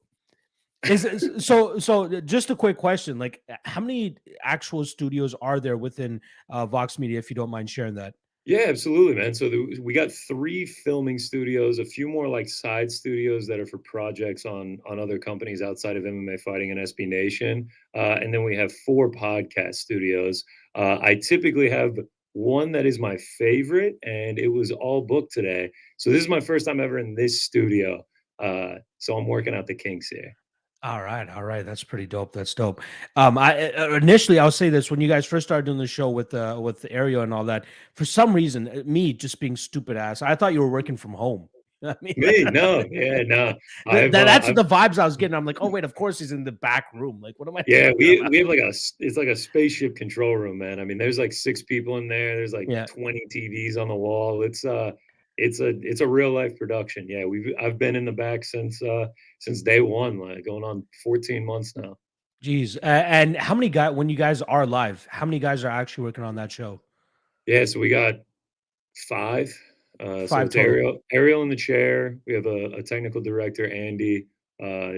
So just a quick question. Like, how many actual studios are there within Vox Media, if you don't mind sharing that? Yeah, absolutely, man. So we got 3 filming studios, a few more like side studios that are for projects on other companies outside of MMA Fighting and SB Nation. And then we have 4 podcast studios. I typically have one that is my favorite, and it was all booked today. So this is my first time ever in this studio. So I'm working out the kinks here. All right. That's pretty dope. That's dope. Initially, I'll say this: when you guys first started doing the show with the Ariel and all that, for some reason, me just being stupid ass, I thought you were working from home. I mean, Me? No. Yeah, no. that's I've the vibes I was getting. I'm like, oh wait, of course he's in the back room. Like, what am I yeah, talking we about? we have like it's like a spaceship control room, man. I mean, there's like 6 people in there. There's like Yeah. 20 TVs on the wall. It's a real life production. Yeah, I've been in the back since day one, like going on 14 months now. Geez. And how many guys when you guys are live? How many guys are actually working on that show? Yeah, so we got 5. So Five it's total. Ariel in the chair. We have a technical director, Andy, uh,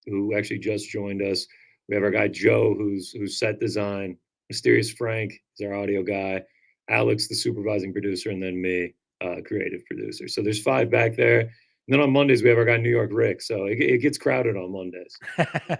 who actually just joined us. We have our guy Joe, who's set design. Mysterious Frank is our audio guy. Alex, the supervising producer, and then me, creative producer. So there's 5 back there. And then on Mondays we have our guy New York Rick. So it gets crowded on Mondays.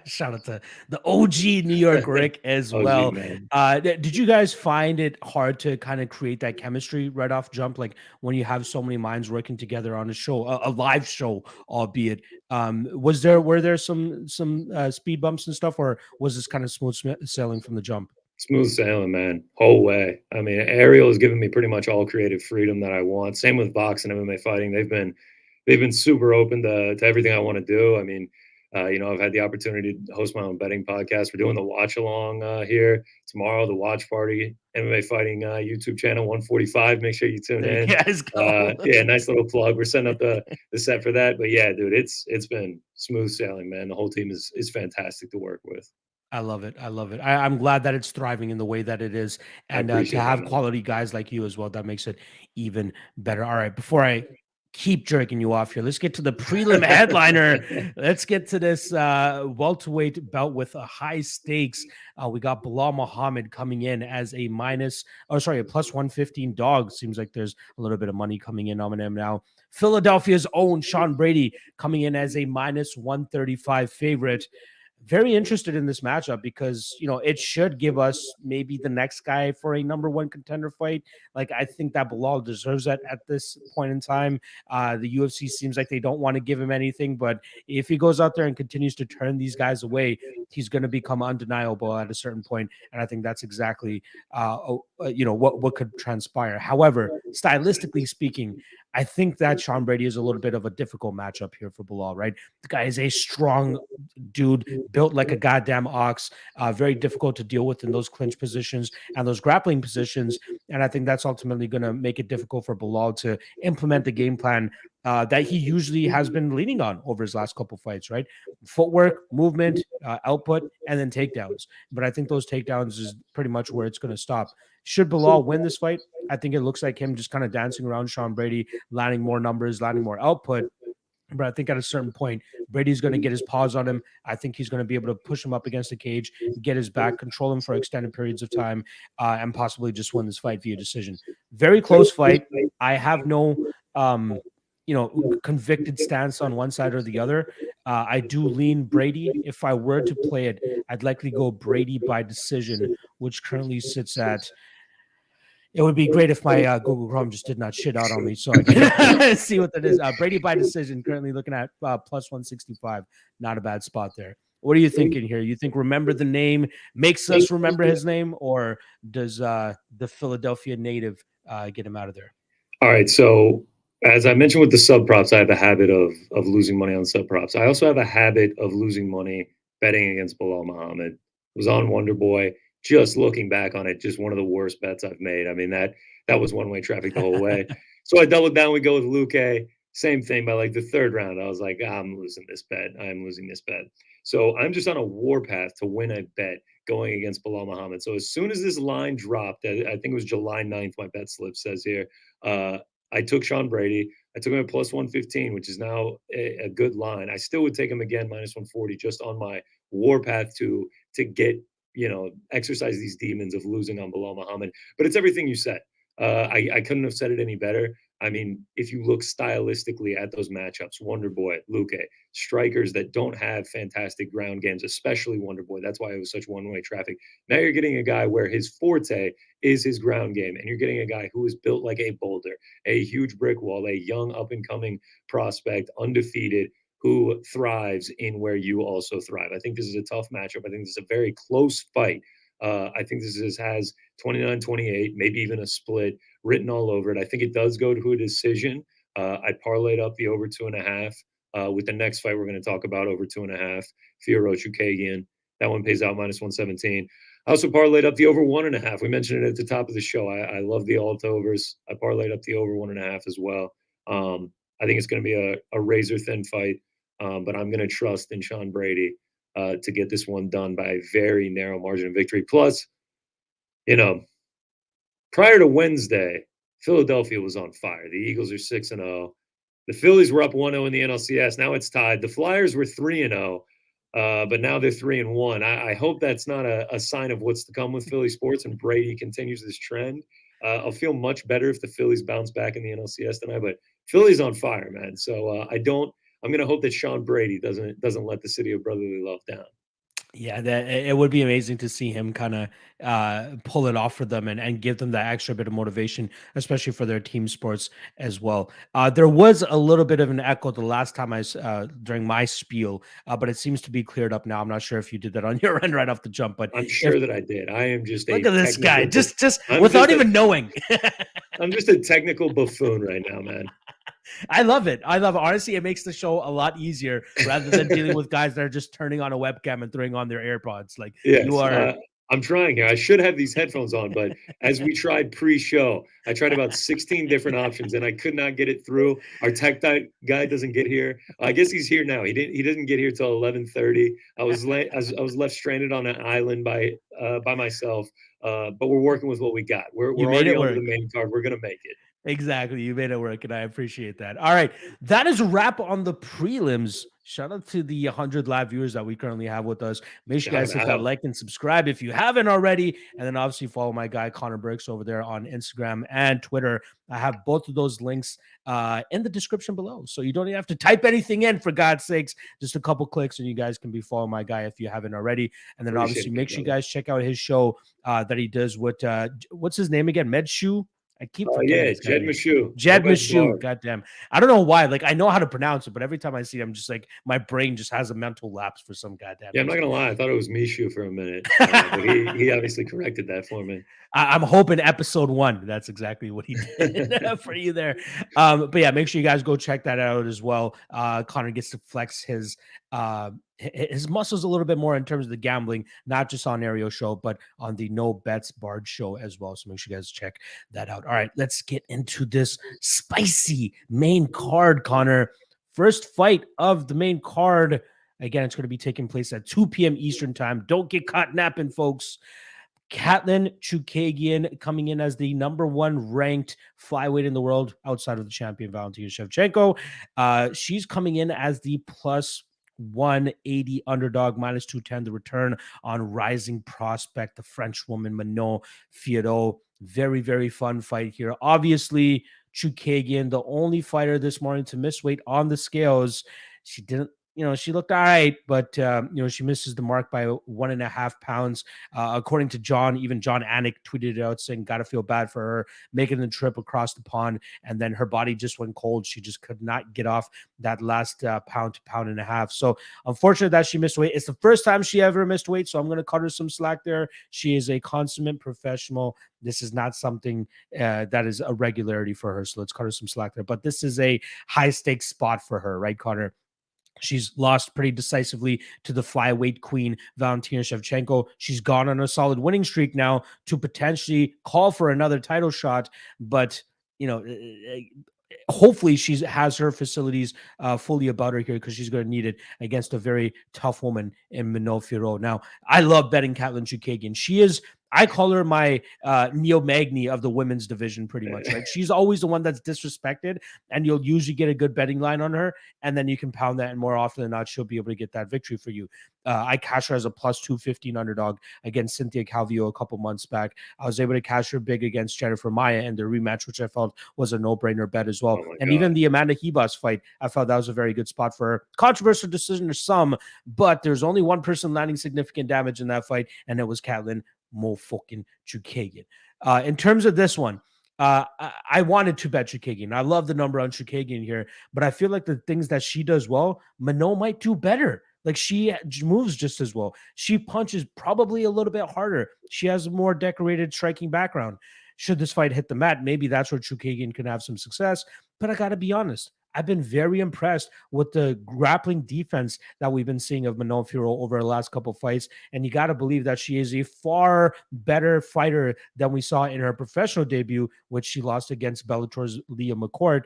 Shout out to the OG New York Rick as OG well. man. Did you guys find it hard to kind of create that chemistry right off jump? Like when you have so many minds working together on a show, a live show, albeit. Were there some speed bumps and stuff, or was this kind of smooth sailing from the jump? Smooth sailing, man, whole way. I mean, Ariel has given me pretty much all creative freedom that I want. Same with Vox and MMA fighting. They've been super open to everything I want to do. I mean, I've had the opportunity to host my own betting podcast. We're doing the watch along here tomorrow, the watch party, MMA fighting YouTube channel 145. Make sure you tune There you in. guys go. Yeah, nice little plug. We're setting up the set for that. But yeah, dude, it's been smooth sailing, man. The whole team is fantastic to work with. I love it. I love it. I'm glad that it's thriving in the way that it is, I and to appreciate that, have man. quality guys like you as well, that makes it even better. All right, before I keep jerking you off here, let's get to the prelim headliner. Let's get to this welterweight bout with a high stakes. We got Bilal Muhammad coming in as a a plus 115 dog. Seems like there's a little bit of money coming in on him now. Philadelphia's own Sean Brady coming in as a minus 135 favorite. Very interested in this matchup because it should give us maybe the next guy for a number one contender fight. Like I think that Bilal deserves that at this point in time. The UFC seems like they don't want to give him anything, but if he goes out there and continues to turn these guys away, he's going to become undeniable at a certain point. And I think that's exactly what could transpire. However, stylistically speaking, I think that Sean Brady is a little bit of a difficult matchup here for Bilal, right? The guy is a strong dude, built like a goddamn ox, very difficult to deal with in those clinch positions and those grappling positions. And I think that's ultimately going to make it difficult for Bilal to implement the game plan that he usually has been leaning on over his last couple fights, right? Footwork, movement, output, and then takedowns. But I think those takedowns is pretty much where it's going to stop. Should Bilal win this fight, I think it looks like him just kind of dancing around Sean Brady, landing more numbers, landing more output. But I think at a certain point, Brady's going to get his paws on him. I think he's going to be able to push him up against the cage, get his back, control him for extended periods of time, and possibly just win this fight via decision. Very close fight. I have no, convicted stance on one side or the other. I do lean Brady. If I were to play it, I'd likely go Brady by decision, which currently sits at. It would be great if my Google Chrome just did not shit out on me so I can see what that is. Brady by decision, currently looking at plus 165. Not a bad spot there. What are you thinking here? You think remember the name makes us remember his name, or does the Philadelphia native get him out of there? All right. So as I mentioned with the sub props, I have a habit of losing money on sub props. I also have a habit of losing money betting against Bilal Muhammad. It was on Wonder Boy. Just looking back on it, just one of the worst bets I've made. I mean, that was one-way traffic the whole way. So I doubled down. We go with Luque. Same thing by like the third round. I was like, I'm losing this bet. I'm losing this bet. So I'm just on a warpath to win a bet going against Bilal Muhammad. So as soon as this line dropped, I think it was July 9th, my bet slip says here, uh, I took Sean Brady. I took him at plus 115, which is now a good line. I still would take him again minus 140 just on my warpath to get exercise these demons of losing on Bilal Muhammad. But it's everything you said. I couldn't have said it any better. I mean, if you look stylistically at those matchups, Wonder Boy, Luque, strikers that don't have fantastic ground games, especially Wonder Boy. That's why it was such one-way traffic. Now you're getting a guy where his forte is his ground game, and you're getting a guy who is built like a boulder, a huge brick wall, a young up-and-coming prospect, undefeated, who thrives in where you also thrive. I think this is a tough matchup. I think this is a very close fight. I think has 29-28, maybe even a split written all over it. I think it does go to a decision. I parlayed up the over 2.5 with the next fight we're going to talk about, over 2.5. Fiorot Chookagian. That one pays out -117. I also parlayed up the over 1.5. We mentioned it at the top of the show. I love the alt overs. I parlayed up the over 1.5 as well. I think it's going to be a razor thin fight, but I'm going to trust in Sean Brady to get this one done by a very narrow margin of victory. Plus, prior to Wednesday, Philadelphia was on fire. The Eagles are 6-0. The Phillies were up 1-0 in the NLCS. Now it's tied. The Flyers were 3-0, but now they're 3-1. I hope that's not a sign of what's to come with Philly sports and Brady continues this trend. I'll feel much better if the Phillies bounce back in the NLCS tonight, but Philly's on fire, man. So I'm going to hope that Sean Brady doesn't let the city of brotherly love down. Yeah, that it would be amazing to see him kind of pull it off for them and give them that extra bit of motivation, especially for their team sports as well. There was a little bit of an echo the last time during my spiel, but it seems to be cleared up now. I'm not sure if you did that on your end right off the jump, but I'm sure that I did. I am just look at this guy, just without even knowing. I'm just a technical buffoon right now, man. I love it. Honestly, it makes the show a lot easier rather than dealing with guys that are just turning on a webcam and throwing on their AirPods. Like yes, you are. I'm trying here. I should have these headphones on, but as we tried pre-show, I tried about 16 different options and I could not get it through. Our tech guy doesn't get here. I guess he's here now. He didn't get here till 11:30. I was left stranded on an island by myself. But we're working with what we got. We're already on the main card. We're gonna make it. Exactly. You made it work, and I appreciate that. All right. That is a wrap on the prelims. Shout out to the 100 live viewers that we currently have with us. Make sure you guys hit that like and subscribe if you haven't already. And then obviously follow my guy, Connor Burks, over there on Instagram and Twitter. I have both of those links in the description below. So you don't even have to type anything in, for God's sakes. Just a couple clicks and you guys can be following my guy if you haven't already. And then obviously make sure you guys check out his show that he does with, what's his name again? Medshoe? I keep forgetting. Jed Meshew. Jed Meshew. Goddamn. I don't know why. Like, I know how to pronounce it, but every time I see him, just like my brain just has a mental lapse for some goddamn. Yeah, I'm not gonna lie. I thought it was Mishu for a minute. But he obviously corrected that for me. I'm hoping episode 1. That's exactly what he did for you there. But yeah, make sure you guys go check that out as well. Connor gets to flex his muscles a little bit more in terms of the gambling, not just on Aerial Show, but on the No Bets Barred Show as well. So make sure you guys check that out. All right, let's get into this spicy main card, Connor. First fight of the main card. Again, it's going to be taking place at 2 p.m. Eastern time. Don't get caught napping, folks. Katlyn Chookagian coming in as the #1 ranked flyweight in the world outside of the champion Valentina Shevchenko. She's coming in as the plus 180 underdog, -210. The return on rising prospect, the French woman Manon Fiorot. Very, very fun fight here. Obviously, Chookagian, the only fighter this morning to miss weight on the scales. She didn't. She looked all right, but, she misses the mark by 1.5 pounds. According to John, even John Anik tweeted it out saying, got to feel bad for her making the trip across the pond. And then her body just went cold. She just could not get off that last pound to pound and a half. So unfortunate that she missed weight. It's the first time she ever missed weight. So I'm going to cut her some slack there. She is a consummate professional. This is not something that is a regularity for her. So let's cut her some slack there. But this is a high stakes spot for her, right, Connor? She's lost pretty decisively to the flyweight queen, Valentina Shevchenko. She's gone on a solid winning streak now to potentially call for another title shot. But, hopefully she has her facilities fully about her here because she's going to need it against a very tough woman in Manon Fiorot. Now, I love betting Katlyn Chookagian. She is, I call her my Neo Magni of the women's division pretty much, right? She's always the one that's disrespected, and you'll usually get a good betting line on her, and then you can pound that, and more often than not, she'll be able to get that victory for you. I cash her as a plus 215 underdog against Cynthia Calvillo a couple months back. I was able to cash her big against Jennifer Maia in their rematch, which I felt was a no-brainer bet as well. And even the Amanda Hebos fight, I felt that was a very good spot for her. Controversial decision to some, but there's only one person landing significant damage in that fight, and it was Katlyn fucking Chookagian. In terms of this one, I wanted to bet Chookagian. I love the number on Chookagian here, but I feel like the things that she does well, Manon might do better. Like, she moves just as well. She punches probably a little bit harder. She has a more decorated striking background. should this fight hit the mat, maybe that's where Chookagian can have some success. But I got to be honest, I've been very impressed with the grappling defense that we've been seeing of Manon Fiorot over the last couple of fights. And you got to believe that she is a far better fighter than we saw in her professional debut, which she lost against Bellator's Leah McCourt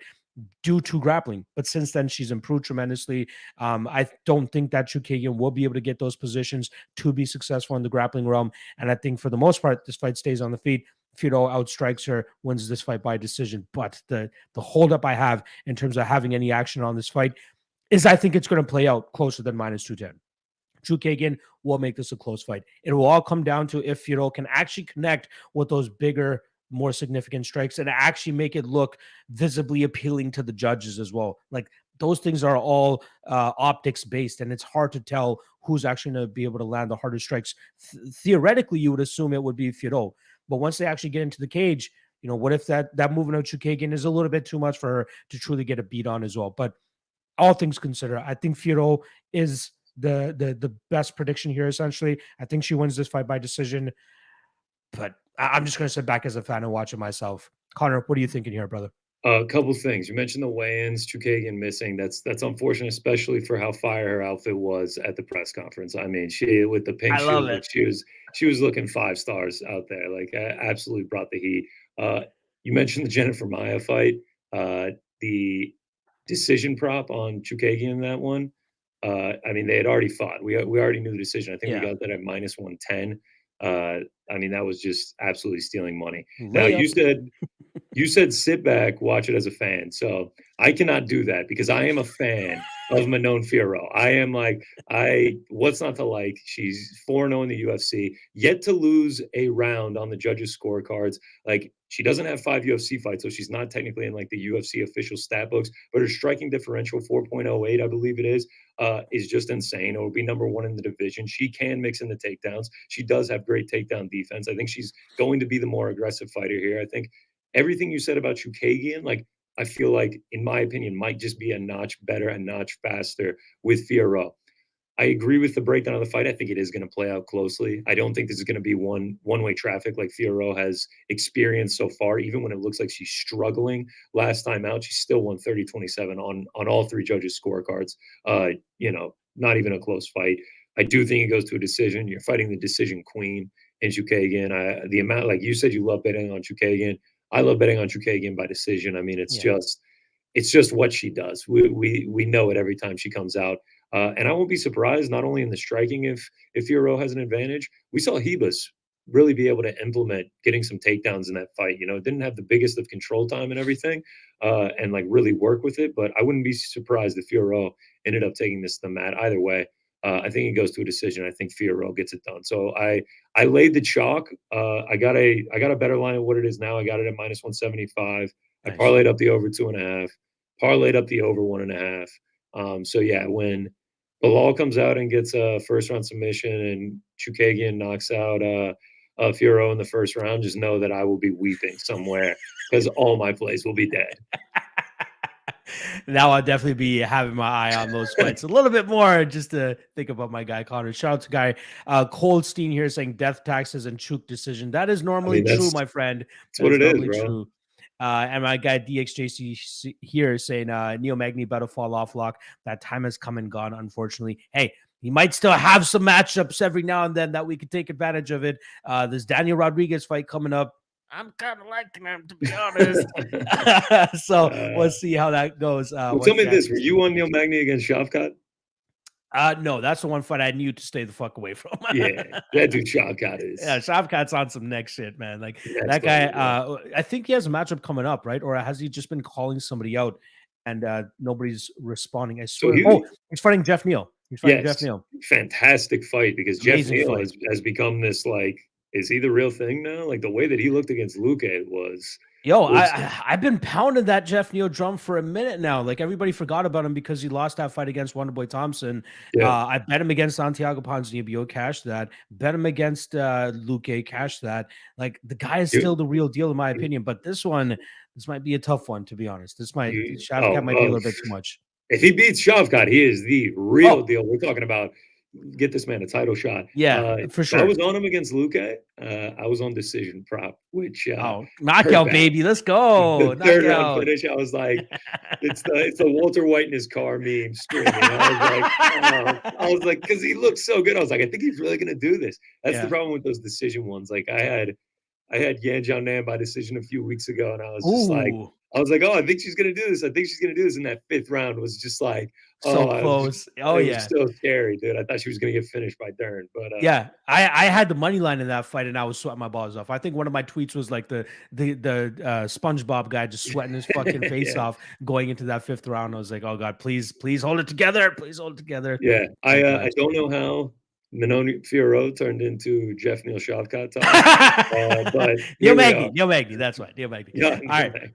due to grappling. But since then, she's improved tremendously. I don't think that Chookagian will be able to get those positions to be successful in the grappling realm. And I think for the most part, this fight stays on the feet. Fiorot outstrikes her, wins this fight by decision. But the holdup I have in terms of having any action on this fight is I think it's going to play out closer than -210. Chookagian will make this a close fight. It will all come down to if Fiorot can actually connect with those bigger, more significant strikes and actually make it look visibly appealing to the judges as well. Like those things are all optics based, and it's hard to tell who's actually going to be able to land the harder strikes. Theoretically, you would assume it would be Fiorot, but once they actually get into the cage, what if that movement of Chookagian is a little bit too much for her to truly get a beat on as well? But all things considered, I think Fiorot is the best prediction here. Essentially, I think she wins this fight by decision. But I'm just going to sit back as a fan and watch it myself. Connor, what are you thinking here, brother? A couple things. You mentioned the weigh-ins, Chookagian missing. That's unfortunate, especially for how fire her outfit was at the press conference. I mean, she with the pink shoes, like, she was looking 5 stars out there. Like, absolutely brought the heat. You mentioned the Jennifer Maia fight. The decision prop on Chookagian in that one. I mean, they had already fought. We already knew the decision. I think we got that at -110. I mean, that was just absolutely stealing money. Now, you said sit back, watch it as a fan. So I cannot do that because I am a fan of Manon Fiorot. I am like, what's not to like? She's 4-0 in the UFC, yet to lose a round on the judges' scorecards. Like, she doesn't have 5 UFC fights, so she's not technically in like the UFC official stat books, but her striking differential, 4.08, I believe it is just insane. It will be #1 in the division. She can mix in the takedowns. She does have great takedown defense. I think she's going to be the more aggressive fighter here. I think everything you said about Chookagian, like, I feel like, in my opinion, might just be a notch better, a notch faster with Fiorot. I agree with the breakdown of the fight. I think it is going to play out closely. I don't think this is going to be one-way traffic like Fiorot has experienced so far. Even when it looks like she's struggling last time out, she still won 30-27 on all 3 judges' scorecards. Not even a close fight. I do think it goes to a decision. You're fighting the decision queen in Chookagian. The amount, like you said, you love betting on Chookagian. I love betting on Chookagian by decision. I mean, it's just what she does. We know it every time she comes out. And I won't be surprised, not only in the striking, if Fiorot has an advantage. We saw Hebus really be able to implement getting some takedowns in that fight. It didn't have the biggest of control time and everything, and like really work with it. But I wouldn't be surprised if Fiorot ended up taking this to the mat. Either way, I think it goes to a decision. I think Fiorot gets it done. So I laid the chalk. I got a better line of what it is now. I got it at -175. Nice. I parlayed up the over 2.5, parlayed up the over 1.5. So yeah, when Belal comes out and gets a first round submission and Chookagian knocks out Fiorot in the first round, just know that I will be weeping somewhere because all my plays will be dead. Now I'll definitely be having my eye on those fights a little bit more just to think about my guy Connor. Shout out to guy Coldstein here saying death taxes and Chook decision. That is normally true, my friend. That's what it is, bro. True. And my guy DXJC here saying Neil Magny about to fall off lock. That time has come and gone, unfortunately. Hey, he might still have some matchups every now and then that we could take advantage of it. This Daniel Rodriguez fight coming up. I'm kind of liking him, to be honest. So we'll see how that goes. Tell me this. Were you on Neil Magny against Shavkat? No, that's the one fight I knew to stay the fuck away from. Yeah, that dude Shavkat is. Yeah, Shavkat's on some next shit, man. Like that guy. I think he has a matchup coming up, right? Or has he just been calling somebody out and nobody's responding? I swear. He's fighting Jeff Neal. Jeff Neal. Fantastic fight because Amazing Jeff Neal has become this like. Is he the real thing now? Like the way that he looked against Luque was. I've been pounding that Jeff Neal drum for a minute now. Like everybody forgot about him because he lost that fight against Wonderboy Thompson. Yeah. I bet him against Santiago Ponzinibbio, cashed that. Bet him against Luque, cashed that. Like the guy is still the real deal in my opinion. But this might be a tough one to be honest. Shavkat might be a little bit too much. If he beats Shavkat, he is the real deal. We're talking about get this man a title shot. Yeah, for So I sure. was on him against Luque. I was on decision prop, which Oh, hurt knockout, bad. baby. Let's go. The third round Knockout. finish, I was like, it's the Walter White in his car meme screaming. I was like, oh, I was like, because he looks so good. I was like, I think he's really gonna do this. That's the Yeah. problem with those decision ones. Like I had Yan Jiannan by decision a few weeks ago, and I was just like, Ooh, oh, I think she's gonna do this. I think she's gonna do this. And that fifth round was just like, so oh, I was just, close. Oh, it was yeah. so scary, dude. I thought she was gonna get finished by Dern, but Yeah, I had the money line in that fight, and I was sweating my balls off. I think one of my tweets was like the SpongeBob guy just sweating his fucking face yeah, off going into that fifth round. I was like, oh god, please hold it together, please hold it together. yeah. Thank I God. don't know how Minoni Fiorot turned into Jeff Neal Shavkat time, but Neil here we are. Magny, Neil Magny. That's right, Neil Magny. Yeah, All right,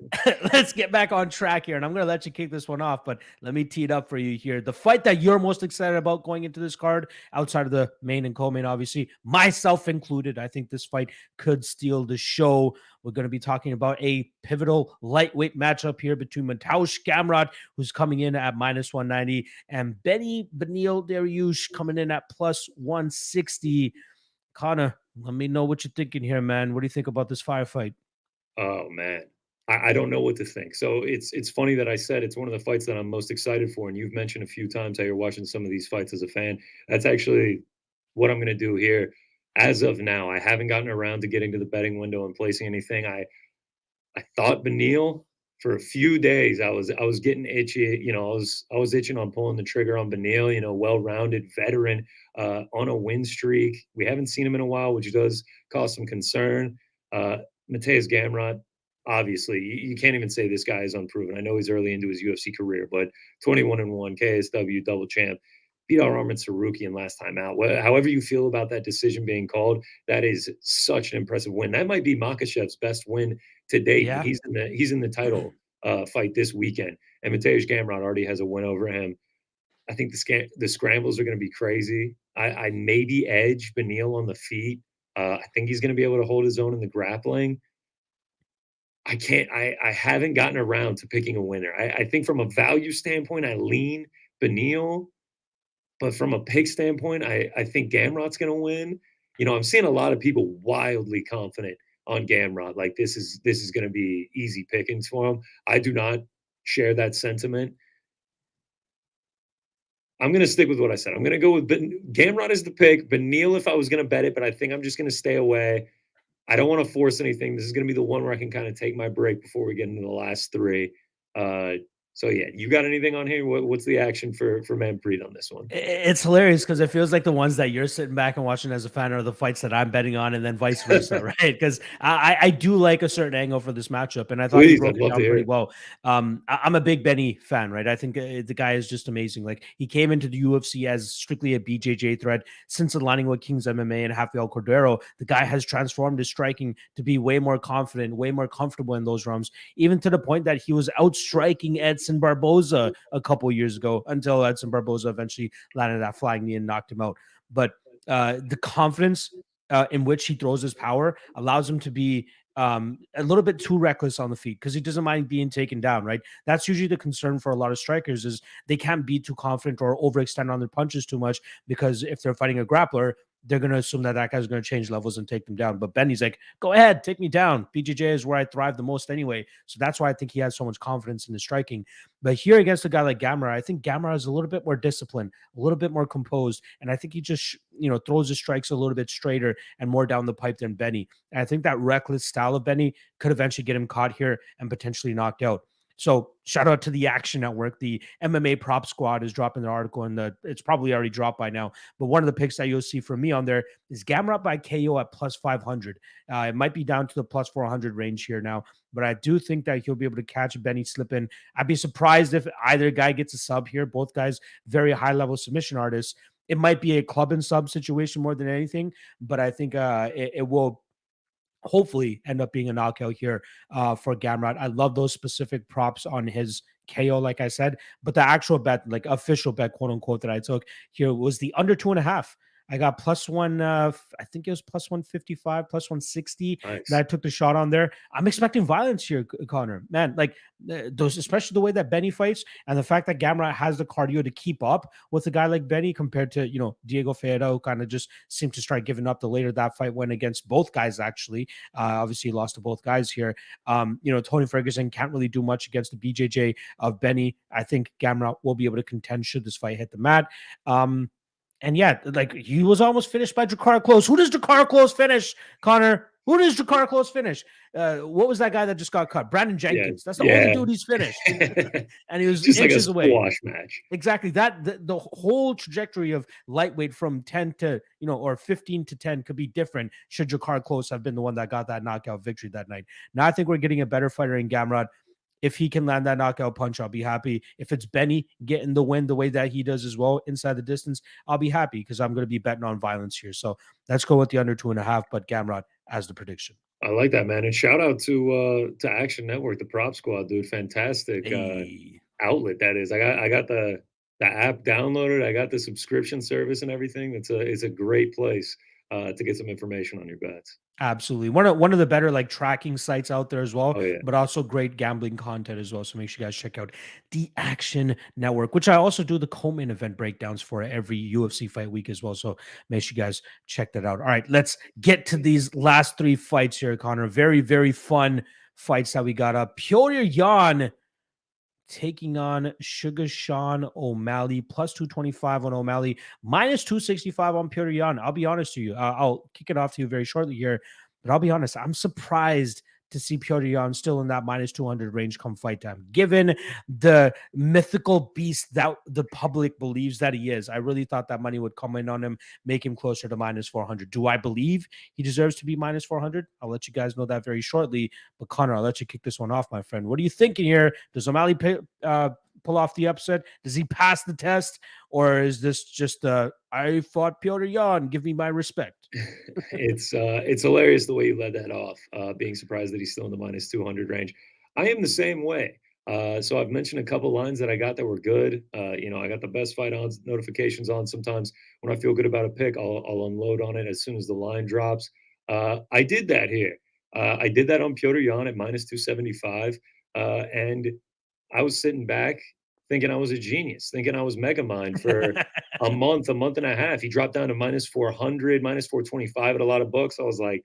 let's get back on track here, and I'm going to let you kick this one off, but let me tee it up for you here. The fight that you're most excited about going into this card, outside of the main and co-main, obviously, myself included, I think this fight could steal the show. We're going to be talking about a pivotal lightweight matchup here between Mateusz Gamrot, who's coming in at -190, and Benny Beneil Dariush coming in at +160. Connor, let me know what you're thinking here, man. What do you think about this firefight? Oh man, I don't know what to think. So it's funny that I said it's one of the fights that I'm most excited for, and you've mentioned a few times how you're watching some of these fights as a fan. That's actually what I'm going to do here. As of now, I haven't gotten around to getting to the betting window and placing anything. I thought Beneil for a few days. I was getting itchy. You know, I was itching on pulling the trigger on Beneil. You know, well-rounded veteran on a win streak. We haven't seen him in a while, which does cause some concern. Mateusz Gamrot, obviously, you can't even say this guy is unproven. I know he's early into his UFC career, but 21-1 KSW double champ. Beat Arman Tsarukyan last time out. However you feel about that decision being called, that is such an impressive win. That might be Makhachev's best win to date, and Yeah. he's in the title fight this weekend. And Mateusz Gamrot already has a win over him. I think the scrambles are going to be crazy. I maybe edge Beneil on the feet. I think he's going to be able to hold his own in the grappling. I can't. I haven't gotten around to picking a winner. I think from a value standpoint, I lean Beneil, but from a pick standpoint, I think Gamrot's going to win. You know, I'm seeing a lot of people wildly confident on Gamrot. Like this is going to be easy pickings for him. I do not share that sentiment. I'm going to stick with what I said. I'm going to go with Gamrot as the pick. Beneil if I was going to bet it, but I think I'm just going to stay away. I don't want to force anything. This is going to be the one where I can kind of take my break before we get into the last three. Uh, so yeah, you got anything on here? What's the action for Manpreet on this one? It's hilarious because it feels like the ones that you're sitting back and watching as a fan are the fights that I'm betting on, and then vice versa, right? Because I do like a certain angle for this matchup, and I thought you Please, broke I'd it love to down hear pretty it. well. I'm a big Benny fan, right? I think the guy is just amazing. Like he came into the UFC as strictly a BJJ threat. Since aligning with King's MMA and Rafael Cordero, the guy has transformed his striking to be way more confident, way more comfortable in those realms, even to the point that he was outstriking Edson Barboza a couple years ago until Edson Barboza eventually landed that flying knee and knocked him out. But the confidence in which he throws his power allows him to be a little bit too reckless on the feet because he doesn't mind being taken down, right? That's usually the concern for a lot of strikers is they can't be too confident or overextend on their punches too much because if they're fighting a grappler, they're going to assume that that guy's going to change levels and take them down. But Benny's like, go ahead, take me down. BJJ is where I thrive the most anyway. So that's why I think he has so much confidence in his striking. But here against a guy like Gamrot, I think Gamrot is a little bit more disciplined, a little bit more composed. And I think he just, throws his strikes a little bit straighter and more down the pipe than Benny. And I think that reckless style of Benny could eventually get him caught here and potentially knocked out. So shout out to the Action Network. The MMA Prop Squad is dropping their article, and it's probably already dropped by now. But one of the picks that you'll see from me on there is Gamrot by KO at +500. It might be down to the +400 range here now, but I do think that he'll be able to catch Benny slipping. I'd be surprised if either guy gets a sub here. Both guys, very high-level submission artists. It might be a club and sub situation more than anything, but I think it will hopefully end up being a knockout here for Gamrot. I love those specific props on his KO, like I said, but the actual bet, like official bet, quote unquote, that I took here was the under 2.5. I got plus one. I think it was plus 155, plus 160 Nice. that I took the shot on there. I'm expecting violence here, Connor. Man, like those, especially the way that Benny fights and the fact that Gamrot has the cardio to keep up with a guy like Benny compared to, Diego Ferreira, kind of just seemed to start giving up the later that fight went against both guys, actually. Obviously, he lost to both guys here. Tony Ferguson can't really do much against the BJJ of Benny. I think Gamrot will be able to contend should this fight hit the mat. And yeah, like he was almost finished by Drakkar Klose. Who does Drakkar Klose finish, Connor? Who does Drakkar Klose finish? What was that guy that just got cut? Brandon Jenkins. That's the only dude he's finished. And he was just inches like a away. squash match. Exactly. That the whole trajectory of lightweight from 10 to, or 15 to 10 could be different should Drakkar Klose have been the one that got that knockout victory that night. Now I think we're getting a better fighter in Gamrot. If he can land that knockout punch, I'll be happy. If it's Benny getting the win the way that he does as well inside the distance, I'll be happy because I'm going to be betting on violence here. So let's go with the under 2.5, but Gamrot as the prediction. I like that, man. And shout out to Action Network, the Prop Squad, dude. Fantastic outlet that is. I got the app downloaded. I got the subscription service and everything. It's a great place to get some information on your bets. Absolutely. One of the better like tracking sites out there as well, Oh, yeah. but also great gambling content as well. So make sure you guys check out the Action Network, which I also do the co-main event breakdowns for every UFC fight week as well. So make sure you guys check that out. All right, let's get to these last three fights here, Connor. Very, very fun fights that we got up. Petrosyan taking on Chookagian O'Malley, plus 225 on O'Malley, minus 265 on Petrosyan. I'll be honest to you. I'll kick it off to you very shortly here, but I'll be honest. I'm surprised to see Petrosyan still in that minus 200 range come fight time, given the mythical beast that the public believes that he is. I really thought that money would come in on him, make him closer to minus 400. Do I believe he deserves to be minus 400? I'll let you guys know that very shortly. But Connor, I'll let you kick this one off, my friend. What are you thinking here? Does O'Malley pull off the upset? Does he pass the test? Or is this just I fought Petrosyan, give me my respect? It's hilarious the way you led that off, being surprised that he's still in the minus 200 range. I am the same way. So I've mentioned a couple lines that I got that were good. I got the best fight on notifications on. Sometimes when I feel good about a pick, I'll unload on it as soon as the line drops. I did that here. I did that on Petrosyan at minus 275. And I was sitting back thinking I was a genius, thinking I was Megamind for a month and a half. He dropped down to minus 400, minus 425 at a lot of books. I was like,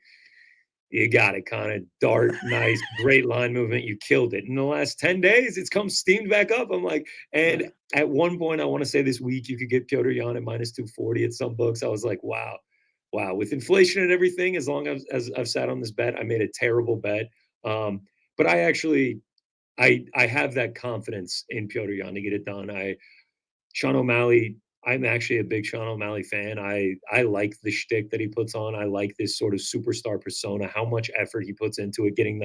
you got it, kind of dart, nice, great line movement. You killed it. In the last 10 days, it's come steamed back up. I'm like, and at one point, I want to say this week, you could get Petrosyan at minus 240 at some books. I was like, wow. With inflation and everything, as long as I've sat on this bet, I made a terrible bet. But I actually, I have that confidence in Petrosyan to get it done. Sean O'Malley, I'm actually a big Sean O'Malley fan. I like the shtick that he puts on. I like this sort of superstar persona, how much effort he puts into it, getting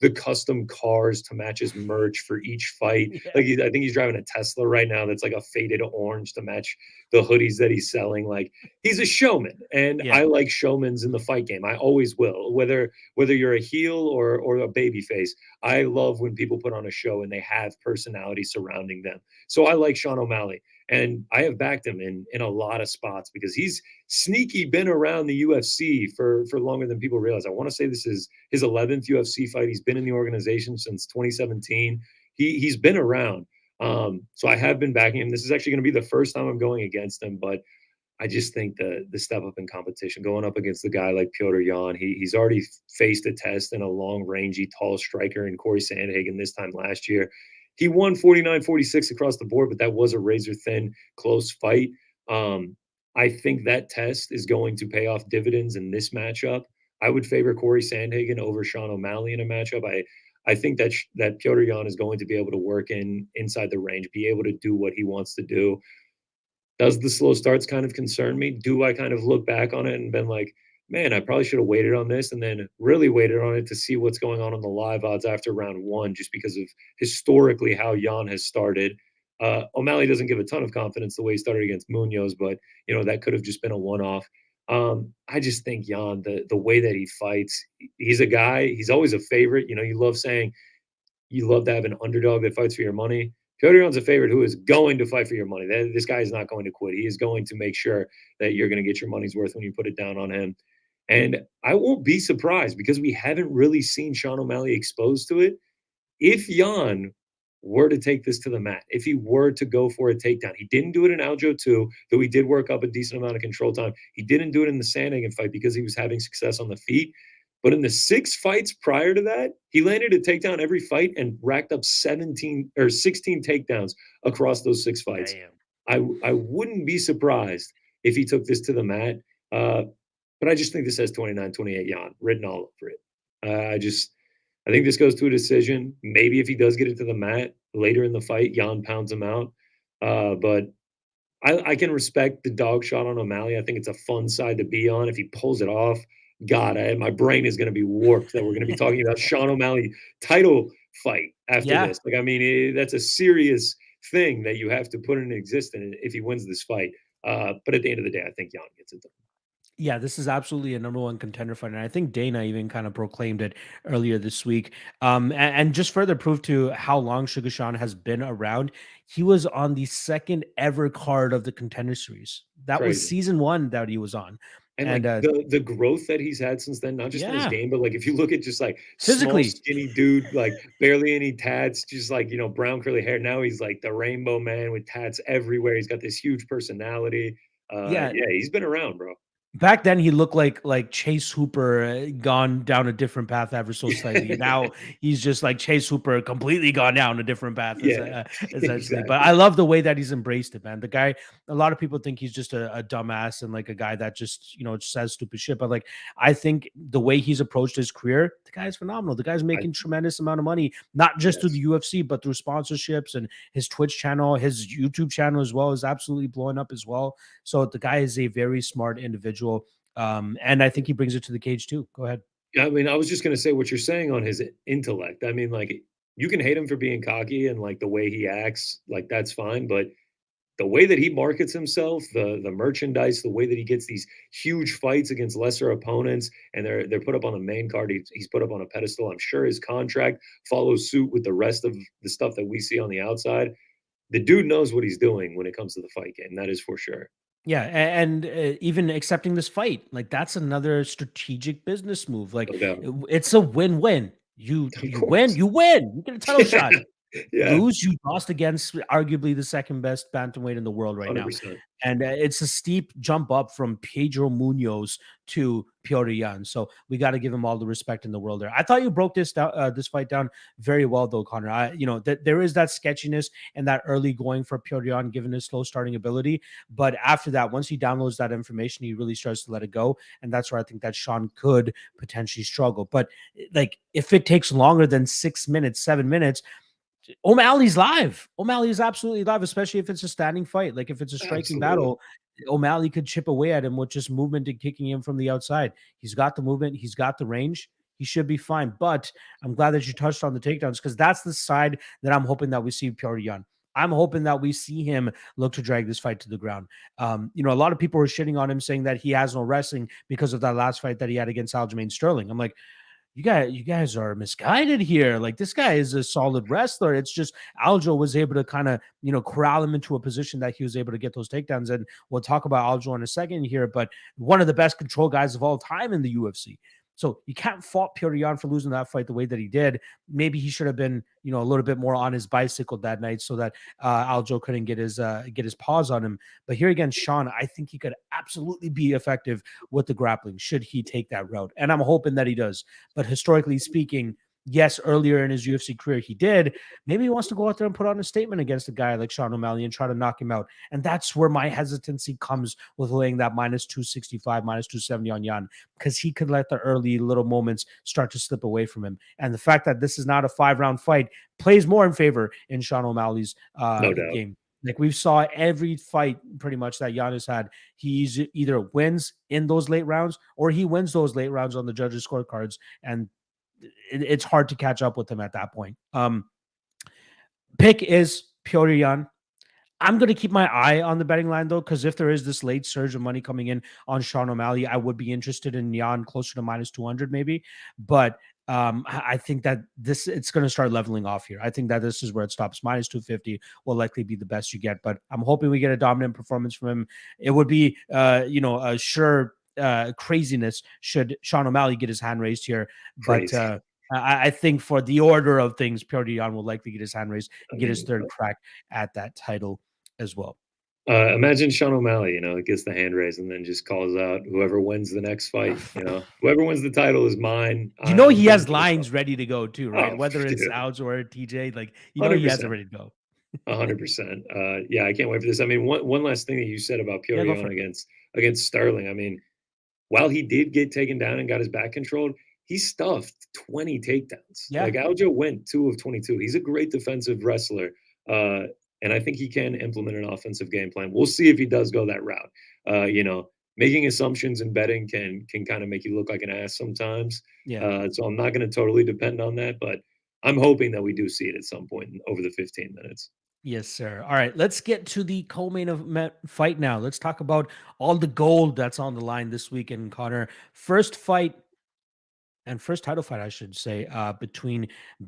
the custom cars to match his merch for each fight. Yeah. Like I think he's driving a Tesla right now that's like a faded orange to match the hoodies that he's selling. Like he's a showman, and I like showmans in the fight game. I always will, whether you're a heel or a baby face. I love when people put on a show and they have personality surrounding them. So I like Sean O'Malley. And I have backed him in a lot of spots because he's sneaky been around the UFC for longer than people realize. I want to say this is his 11th UFC fight. He's been in the organization since 2017. He's been around. So I have been backing him. This is actually going to be the first time I'm going against him, but I just think the step up in competition, going up against a guy like Petrosyan, he's already faced a test in a long, rangy, tall striker in Corey Sandhagen this time last year. He won 49-46 across the board, but that was a razor-thin, close fight. I think that test is going to pay off dividends in this matchup. I would favor Corey Sandhagen over Sean O'Malley in a matchup. I think that Petrosyan is going to be able to work inside the range, be able to do what he wants to do. Does the slow starts kind of concern me? Do I kind of look back on it and been like, man, I probably should have waited on this and then really waited on it to see what's going on the live odds after round one, just because of historically how Jan has started. O'Malley doesn't give a ton of confidence the way he started against Munoz, but, that could have just been a one-off. I just think Jan, the way that he fights, he's a guy, he's always a favorite. You love saying you love to have an underdog that fights for your money. Petrosyan's a favorite who is going to fight for your money. This guy is not going to quit. He is going to make sure that you're going to get your money's worth when you put it down on him. And I won't be surprised because we haven't really seen Sean O'Malley exposed to it. If Jan were to take this to the mat, if he were to go for a takedown, he didn't do it in Aljo 2, though he did work up a decent amount of control time. He didn't do it in the Sandhagen fight because he was having success on the feet. But in the 6 fights prior to that, he landed a takedown every fight and racked up 17 or 16 takedowns across those 6 fights. I wouldn't be surprised if he took this to the mat. But I just think this has 29-28 Jan written all over it. I think this goes to a decision. Maybe if he does get it to the mat later in the fight, Jan pounds him out. But I can respect the dog shot on O'Malley. I think it's a fun side to be on. If he pulls it off, God, my brain is going to be warped that we're going to be talking about Sean O'Malley title fight after this. Like, I mean, that's a serious thing that you have to put in existence if he wins this fight. But at the end of the day, I think Jan gets it done. Yeah, this is absolutely a number one contender fight, and I think Dana even kind of proclaimed it earlier this week. And just further proof to how long Chookagian has been around, he was on the second ever card of the Contender Series. That was season 1 that he was on. And like the growth that he's had since then, not just in his game, but like if you look at just like physically small, skinny dude, like barely any tats, just like, you know, brown curly hair. Now he's like the rainbow man with tats everywhere. He's got this huge personality. Yeah, he's been around, bro. Back then, he looked like Chase Hooper gone down a different path ever so slightly. Now he's just like Chase Hooper, completely gone down a different path, essentially. Exactly. But I love the way that he's embraced it, man. The guy, a lot of people think he's just a dumbass and like a guy that just, you know, says stupid shit. But like, I think the way he's approached his career, the guy's phenomenal. The guy's making tremendous amount of money, not just through the UFC, but through sponsorships, and his Twitch channel, his YouTube channel as well is absolutely blowing up as well. So the guy is a very smart individual. And I think he brings it to the cage too. Go ahead. Yeah, I mean, I was just going to say what you're saying on his intellect. I mean, like, you can hate him for being cocky and like the way he acts, like that's fine. But the way that he markets himself, the merchandise, the way that he gets these huge fights against lesser opponents, and they're put up on the main card. He's put up on a pedestal. I'm sure his contract follows suit with the rest of the stuff that we see on the outside. The dude knows what he's doing when it comes to the fight game. That is for sure. Yeah, and even accepting this fight, like that's another strategic business move. Like it's a win-win. You win, you get a title shot. Lose, you lost against arguably the second best bantamweight in the world right 100%. Now. And it's a steep jump up from Pedro Munoz to Petrosyan. So we got to give him all the respect in the world there. I thought you broke this down, this fight down very well, though, Connor. You know, there is that sketchiness and that early going for Petrosyan, given his slow starting ability. But after that, once he downloads that information, he really starts to let it go. And that's where I think that Sean could potentially struggle. But like, if it takes longer than 6 minutes, 7 minutes, O'Malley's live. O'Malley is absolutely live, especially if it's a standing fight. Like if it's a striking battle, O'Malley could chip away at him with just movement and kicking him from the outside. He's got the movement. He's got the range. He should be fine. But I'm glad that you touched on the takedowns, because that's the side that I'm hoping that we see Petrosyan. I'm hoping that we see him look to drag this fight to the ground. You know, a lot of people were shitting on him, saying that he has no wrestling because of that last fight that he had against Aljamain Sterling. I'm like, you guys are misguided here. Like, this guy is a solid wrestler. It's just Aljo was able to kind of, you know, corral him into a position that he was able to get those takedowns. And we'll talk about Aljo in a second here, but one of the best control guys of all time in the UFC. So you can't fault Petrosyan for losing that fight the way that he did. Maybe he should have been, you know, a little bit more on his bicycle that night so that Aljo couldn't get his paws on him. But here again, Sean, I think he could absolutely be effective with the grappling should he take that route. And I'm hoping that he does. But historically speaking, yes, earlier in his UFC career, he did. Maybe he wants to go out there and put on a statement against a guy like Sean O'Malley and try to knock him out. And that's where my hesitancy comes with laying that minus 265, minus 270 on Jan, because he could let the early little moments start to slip away from him. And the fact that this is not a 5-round fight plays more in favor in Sean O'Malley's game. Like we saw every fight pretty much that Giannis had, he's either wins in those late rounds or he wins those late rounds on the judges' scorecards. And it's hard to catch up with him at that point. Pick is Petrosyan. I'm going to keep my eye on the betting line, though, because if there is this late surge of money coming in on Sean O'Malley, I would be interested in Jan closer to minus 200 maybe. But I think that it's going to start leveling off here. I think that this is where it stops. Minus 250 will likely be the best you get, but I'm hoping we get a dominant performance from him. It would be, a sure craziness should Sean O'Malley get his hand raised here. Crazy. But I think for the order of things, Petrosyan will likely get his hand raised and get his third crack at that title as well. Imagine Sean O'Malley, gets the hand raise and then just calls out whoever wins the next fight. Whoever wins the title is mine. He has lines ready to go too, right? Oh, Whether it's dude. Aljo or TJ, like he 100%. has it ready to go. 100%. Yeah, I can't wait for this. I mean, one last thing that you said about Yeah, go Petrosyan for it. against Sterling. I mean, while he did get taken down and got his back controlled, he stuffed 20 takedowns. Yeah. Like Aljo went 2 of 22. He's a great defensive wrestler. And I think he can implement an offensive game plan. We'll see if he does go that route. Making assumptions and betting can kind of make you look like an ass sometimes. Yeah. So I'm not going to totally depend on that, but I'm hoping that we do see it at some point over the 15 minutes. Yes, sir. All right, let's get to the co-main event fight now. Let's talk about all the gold that's on the line this weekend, Connor. First title fight, I should say, between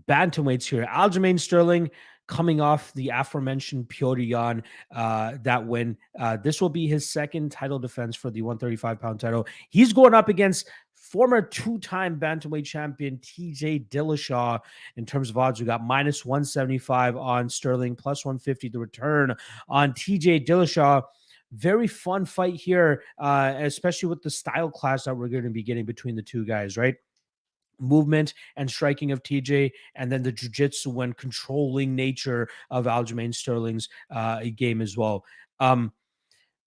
bantamweights here. Aljamain Sterling coming off the aforementioned Petrosyan that win. This will be his second title defense for the 135-pound title. He's going up against former two-time bantamweight champion TJ Dillashaw. In terms of odds, we got minus 175 on Sterling, plus 150 the return on TJ Dillashaw. Very fun fight here, especially with the style clash that we're going to be getting between the two guys, right? Movement and striking of TJ, and then the jiu-jitsu and controlling nature of Aljamain Sterling's game as well.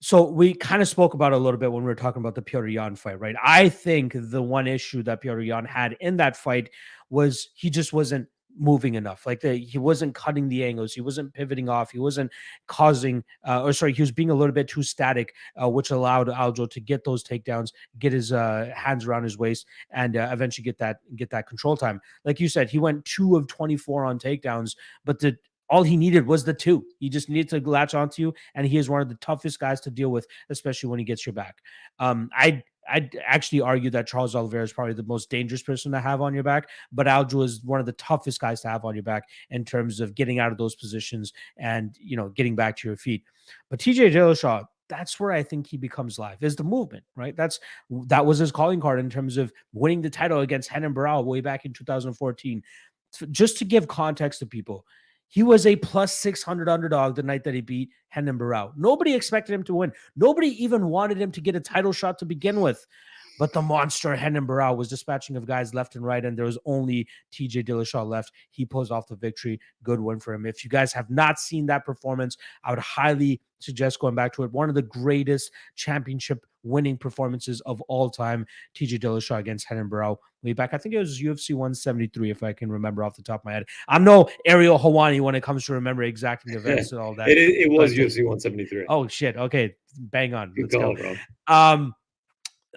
So we kind of spoke about it a little bit when we were talking about the Petrosyan fight, right? I think the one issue that Petrosyan had in that fight was he just wasn't moving enough. Like he wasn't cutting the angles. He wasn't pivoting off. He wasn't causing, he was being a little bit too static, which allowed Aljo to get those takedowns, get his hands around his waist, and eventually get that control time. Like you said, he went 2 of 24 on takedowns, but all he needed was the 2. He just needed to latch onto you, and he is one of the toughest guys to deal with, especially when he gets your back. I'd actually argue that Charles Oliveira is probably the most dangerous person to have on your back, but Aljo is one of the toughest guys to have on your back in terms of getting out of those positions and, getting back to your feet. But TJ Dillashaw, that's where I think he becomes live, is the movement, right? That was his calling card in terms of winning the title against Renan Barão way back in 2014. Just to give context to people, he was a plus 600 underdog the night that he beat Renan Barão. Nobody expected him to win. Nobody even wanted him to get a title shot to begin with. But the monster Renan Barão was dispatching of guys left and right, and there was only TJ Dillashaw left. He pulls off the victory. Good win for him. If you guys have not seen that performance, I would highly suggest going back to it. One of the greatest championship winning performances of all time. TJ Dillashaw against Renan Barão way back. I think it was UFC 173, if I can remember off the top of my head. I'm no Ariel Helwani when it comes to remember exacting events and all that. It was UFC 173. Oh, shit. Okay. Bang on. Good call, bro.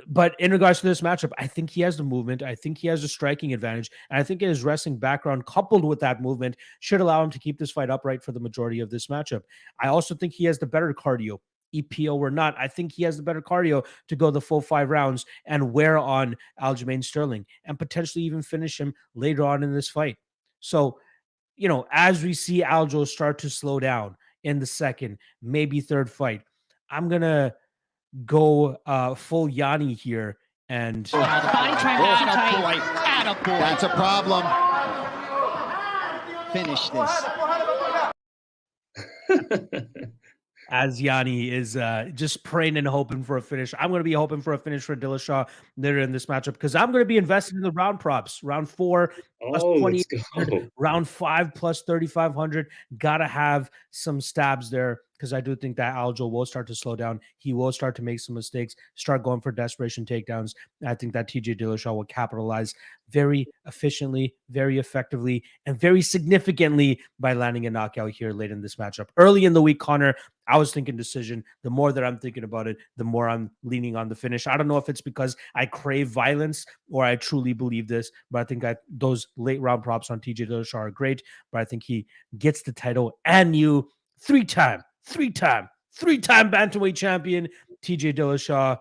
But in regards to this matchup, I think he has the movement. I think he has a striking advantage. And I think his wrestling background coupled with that movement should allow him to keep this fight upright for the majority of this matchup. I also think he has the better cardio. EPO or not, I think he has the better cardio to go the full 5 rounds and wear on Aljamain Sterling and potentially even finish him later on in this fight. So, as we see Aljo start to slow down in the second, maybe third fight, I'm going to go full Yanni here and that's a problem. Finish this. As Yanni is just praying and hoping for a finish. I'm going to be hoping for a finish for Dillashaw later in this matchup because I'm going to be invested in the round props. Round 4 plus 2,800, round 5 plus 3,500. Got to have some stabs there because I do think that Aljo will start to slow down. He will start to make some mistakes, start going for desperation takedowns. I think that TJ Dillashaw will capitalize very efficiently, very effectively, and very significantly by landing a knockout here late in this matchup. Early in the week, Connor, I was thinking decision. The more that I'm thinking about it, the more I'm leaning on the finish. I don't know if it's because I crave violence or I truly believe this, but I think those late round props on TJ Dillashaw are great, but I think he gets the title and you three-time bantamweight champion TJ Dillashaw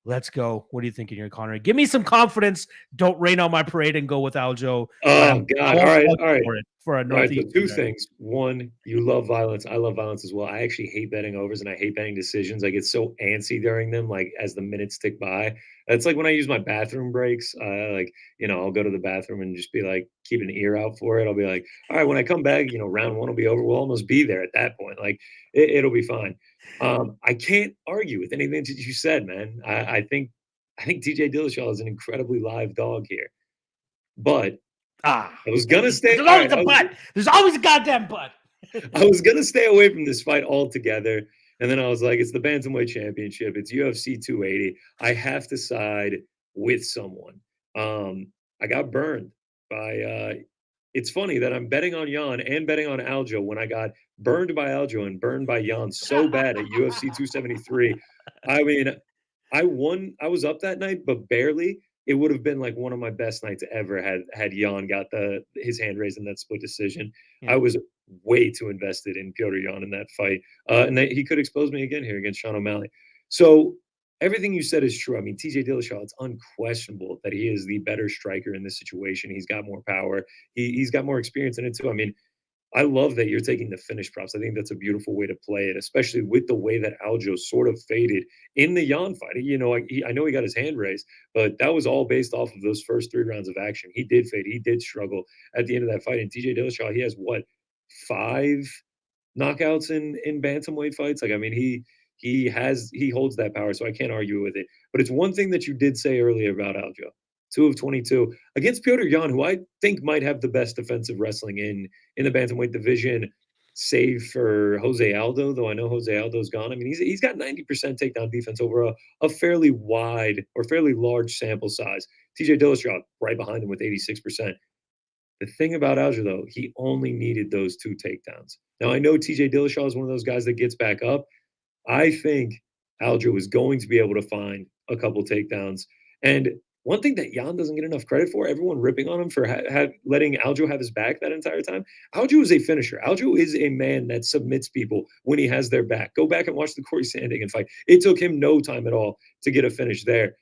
Let's go. What are you thinking here, Connor? Give me some confidence. Don't rain on my parade and go with Aljo. Oh God! All right, all right. For a All right, so Northeast. two things. One, you love violence. I love violence as well. I actually hate betting overs and I hate betting decisions. I get so antsy during them, like as the minutes tick by. It's like when I use my bathroom breaks. I'll go to the bathroom and just be like, keep an ear out for it. I'll be like, all right, when I come back, round one will be over. We'll almost be there at that point. Like it'll be fine. I can't argue with anything that you said, man. I think TJ Dillashaw is an incredibly live dog here, but I was gonna stay. There's always a butt. There's always a goddamn butt. I was gonna stay away from this fight altogether, and then I was like, "It's the bantamweight championship. It's UFC 280. I have to side with someone." I got burned by. It's funny that I'm betting on Jan and betting on Aljo when I got burned by Aljo and burned by Jan so bad at UFC 273. I mean, I won. I was up that night, but barely. It would have been like one of my best nights ever had Jan got his hand raised in that split decision. Yeah. I was way too invested in Petr Yan in that fight, and that he could expose me again here against Sean O'Malley. So everything you said is true. I mean, TJ Dillashaw, it's unquestionable that he is the better striker in this situation. He's got more power. He's got more experience in it too. I mean, I love that you're taking the finish props. I think that's a beautiful way to play it, especially with the way that Aljo sort of faded in the Jan fight. I know he got his hand raised, but that was all based off of those first 3 rounds of action. He did fade. He did struggle at the end of that fight. And TJ Dillashaw, he has 5 knockouts in bantamweight fights? Like, I mean, he holds that power, so I can't argue with it. But it's one thing that you did say earlier about Aljo. 2 of 22 against Petr Yan, who I think might have the best defensive wrestling in the bantamweight division, save for Jose Aldo, though I know Jose Aldo's gone. I mean, he's got 90% takedown defense over a fairly wide or fairly large sample size. TJ Dillashaw right behind him with 86%. The thing about Aljo, though, he only needed those 2 takedowns. Now, I know TJ Dillashaw is one of those guys that gets back up. I think Aljo is going to be able to find a couple takedowns. And one thing that Jan doesn't get enough credit for, everyone ripping on him for letting Aljo have his back that entire time. Aljo is a finisher. Aljo is a man that submits people when he has their back. Go back and watch the Corey Sandhagen fight. It took him no time at all to get a finish there.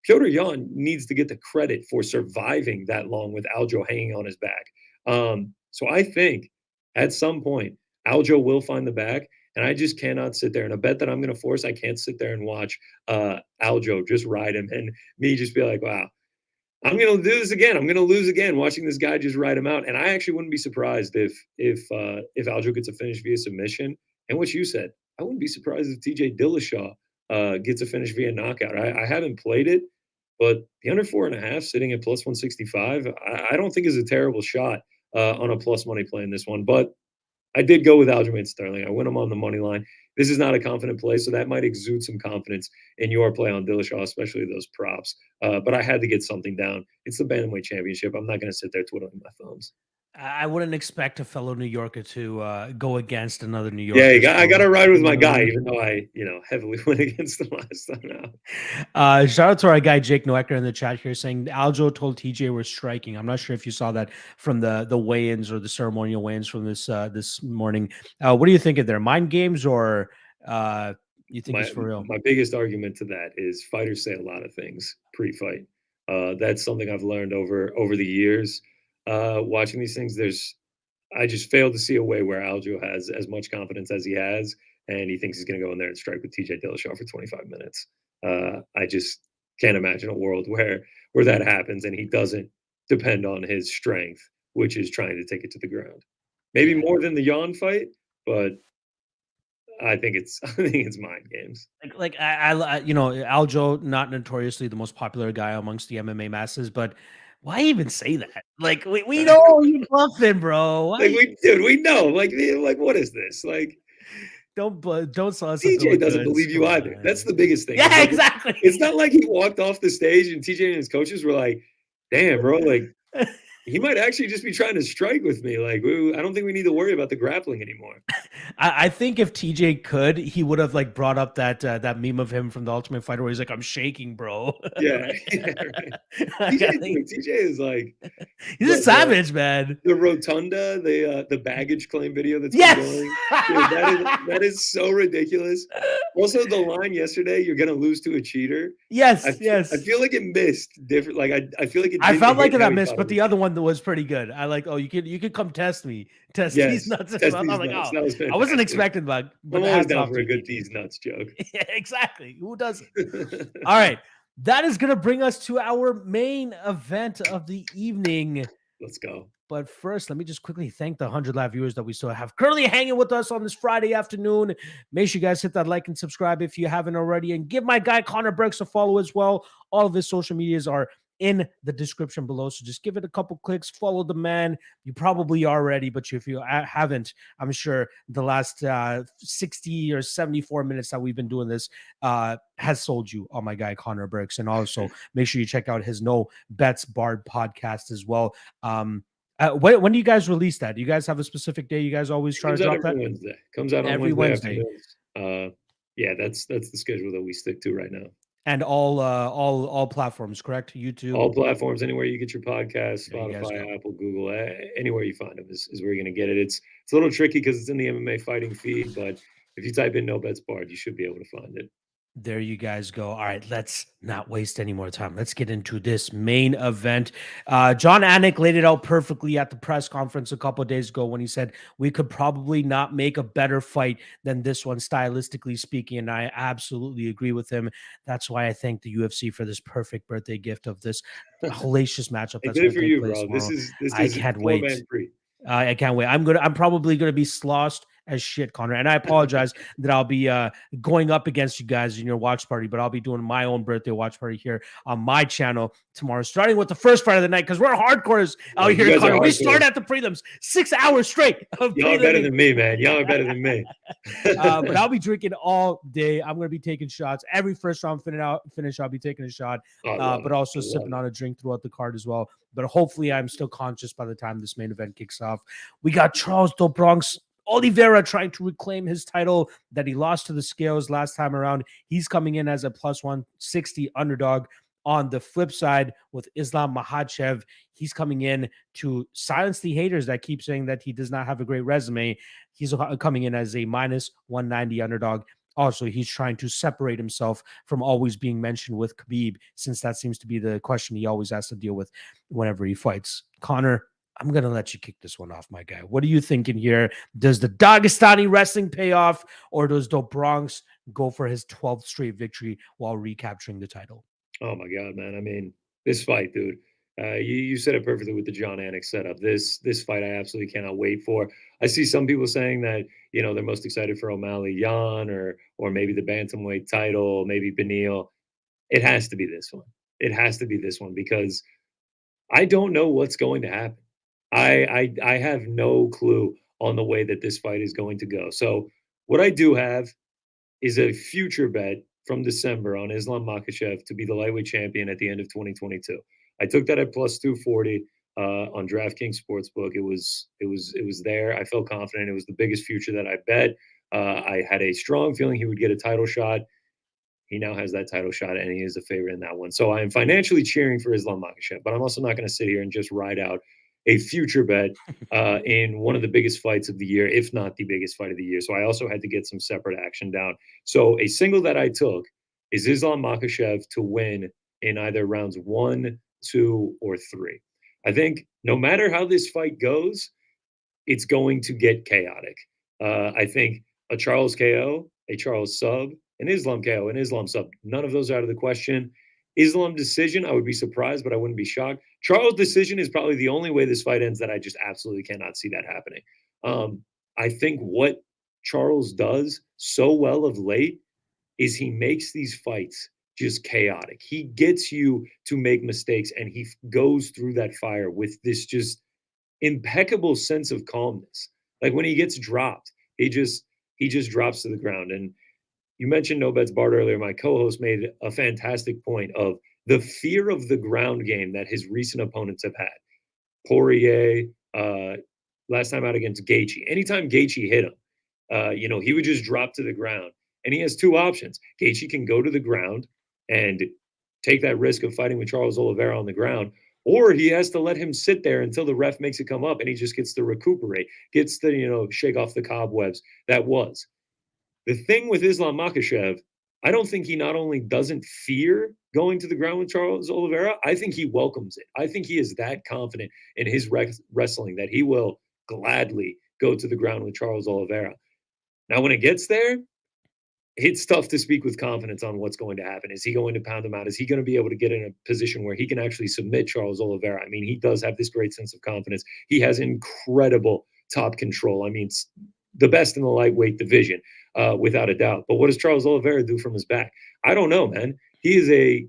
Petr Yan needs to get the credit for surviving that long with Aljo hanging on his back. So I think at some point, Aljo will find the back. And I just cannot sit there. And a bet that I'm going to force, I can't sit there and watch Aljo just ride him and me just be like, wow, I'm going to do this again. I'm going to lose again watching this guy just ride him out. And I actually wouldn't be surprised if Aljo gets a finish via submission. And what you said, I wouldn't be surprised if TJ Dillashaw gets a finish via knockout. I haven't played it, but the under 4.5 sitting at plus 165, I don't think is a terrible shot on a plus money play in this one. But I did go with Aljamain Sterling. I went him on the money line. This is not a confident play, so that might exude some confidence in your play on Dillashaw, especially those props. But I had to get something down. It's the bantamweight championship. I'm not going to sit there twiddling my thumbs. I wouldn't expect a fellow New Yorker to go against another New Yorker. Yeah, I got to ride with my guy, even though I, heavily went against him last time out. Shout out to our guy Jake Noecker in the chat here saying Aljo told TJ we're striking. I'm not sure if you saw that from the weigh-ins or the ceremonial weigh-ins from this morning. What do you think of their mind games, or you think it's for real? My biggest argument to that is fighters say a lot of things pre-fight. That's something I've learned over the years. Watching these things, I just failed to see a way where Aljo has as much confidence as he has, and he thinks he's going to go in there and strike with TJ Dillashaw for 25 minutes. I just can't imagine a world where that happens, and he doesn't depend on his strength, which is trying to take it to the ground. Maybe more than the Jan fight, but I think it's mind games. Like I Aljo, not notoriously the most popular guy amongst the MMA masses, but why even say that? Like we know you bluffing, bro. Like we know. Like what is this? Like don't sell us. TJ doesn't believe you either. That's the biggest thing. Yeah, exactly. It's not like he walked off the stage and TJ and his coaches were like, "Damn, bro, like He might actually just be trying to strike with me. Like, I don't think we need to worry about the grappling anymore. I think if TJ could, he would have like brought up that that meme of him from the Ultimate Fighter where he's like, "I'm shaking, bro." Yeah, Like, right. like, I think TJ is like he's a savage, man. The rotunda, the baggage claim video that's been Yes. going. Dude, that is so ridiculous. Also, the line yesterday, "You're gonna lose to a cheater." Yes, I yes. feel like it missed different. Like I feel like it. I didn't felt like hit that how he missed, thought but it the would. other one was pretty good. I like, oh, you could come test me, test Yes, these nuts. test I'm these like, nuts. oh, That was I wasn't fantastic. expecting that, but I'm always hats down off for to a good TJ. these nuts joke. Yeah, exactly. Who doesn't? All right. That is going to bring us to our main event of the evening. Let's go. But first, let me just quickly thank the 100 live viewers that we still have currently hanging with us on this Friday afternoon. Make sure you guys hit that like and subscribe if you haven't already. And give my guy Connor Burks a follow as well. All of his social medias are in the description below. So just give it a couple clicks. Follow the man. You probably are already, but if you haven't, I'm sure the last 60 or 74 minutes that we've been doing this has sold you on my guy Connor Burks. And also make sure you check out his No Bets Barred podcast as well. When do you guys release that? Do you guys have a specific day you guys always try to drop that? Wednesday. Comes out on Every Wednesday afternoons. Yeah, that's the schedule that we stick to right now. And all platforms, correct? YouTube, all platforms, anywhere you get your podcast, There you guys Spotify, go. Apple, Google, anywhere you find them is where you're going to get it. It's a little tricky because it's in the MMA fighting feed, but if you type in No Bets Barred, you should be able to find it. There you guys go. All right, let's not waste any more time. Let's get into this main event. John Anik laid it out perfectly at the press conference a couple of days ago when he said we could probably not make a better fight than this one, stylistically speaking. And I absolutely agree with him. That's why I thank the UFC for this perfect birthday gift of this hellacious matchup. I That's did going it for to take you, place bro. tomorrow. This is I can't wait. four-man free. I can't wait. I'm probably gonna be sloshed as shit, Connor. And I apologize that I'll be going up against you guys in your watch party, but I'll be doing my own birthday watch party here on my channel tomorrow, starting with the first fight of the night, because we're hardcores out here, Connor. We start at the prelims, 6 hours straight. Y'all are better than me, man. Y'all are better than me. But I'll be drinking all day. I'm gonna be taking shots. Every first round finish, I'll be taking a shot, but also sipping on a drink throughout the card as well. But hopefully I'm still conscious by the time this main event kicks off. We got Charles do Bronx Oliveira trying to reclaim his title that he lost to the scales last time around. He's coming in as a plus 160 underdog. On the flip side, with Islam Makhachev, he's coming in to silence the haters that keep saying that he does not have a great resume. He's coming in as a minus 190 underdog. Also, he's trying to separate himself from always being mentioned with Khabib, since that seems to be the question he always has to deal with whenever he fights. Connor, I'm going to let you kick this one off, my guy. What are you thinking here? Does the Dagestani wrestling pay off, or does Do Bronx go for his 12th straight victory while recapturing the title? Oh, my God, man. I mean, this fight, dude. You said it perfectly with the John Anik setup. This fight I absolutely cannot wait for. I see some people saying that, they're most excited for O'Malley Yan or maybe the bantamweight title, maybe Beneil. It has to be this one. It has to be this one because I don't know what's going to happen. I have no clue on the way that this fight is going to go. So what I do have is a future bet from December on Islam Makhachev to be the lightweight champion at the end of 2022. I took that at plus 240 on DraftKings Sportsbook. It was there. I felt confident. It was the biggest future that I bet. I had a strong feeling he would get a title shot. He now has that title shot, and he is the favorite in that one. So I am financially cheering for Islam Makhachev, but I'm also not going to sit here and just ride out a future bet in one of the biggest fights of the year, if not the biggest fight of the year. So I also had to get some separate action down. So a single that I took is Islam Makhachev to win in either rounds 1, 2, or 3. I think no matter how this fight goes, it's going to get chaotic. I think a Charles KO, a Charles sub, an Islam KO, an Islam sub, none of those are out of the question. Islam decision, I would be surprised, but I wouldn't be shocked. Charles decision is probably the only way this fight ends that I just absolutely cannot see that happening. I think what Charles does so well of late is he makes these fights just chaotic. He gets you to make mistakes, and he goes through that fire with this just impeccable sense of calmness. Like when he gets dropped, he just drops to the ground. And you mentioned No Bets Barred earlier. My co-host made a fantastic point of the fear of the ground game that his recent opponents have had. Poirier, last time out against Gaethje. Anytime Gaethje hit him, he would just drop to the ground. And he has two options. Gaethje can go to the ground and take that risk of fighting with Charles Oliveira on the ground, or he has to let him sit there until the ref makes it come up and he just gets to recuperate, gets to, shake off the cobwebs. That was. The thing with Islam Makhachev, I don't think he not only doesn't fear going to the ground with Charles Oliveira, I think he welcomes it. I think he is that confident in his wrestling that he will gladly go to the ground with Charles Oliveira. Now, when it gets there, it's tough to speak with confidence on what's going to happen. Is he going to pound him out? Is he going to be able to get in a position where he can actually submit Charles Oliveira? I mean, he does have this great sense of confidence. He has incredible top control. I mean, the best in the lightweight division, without a doubt. But what does Charles Oliveira do from his back? I don't know, man. He's a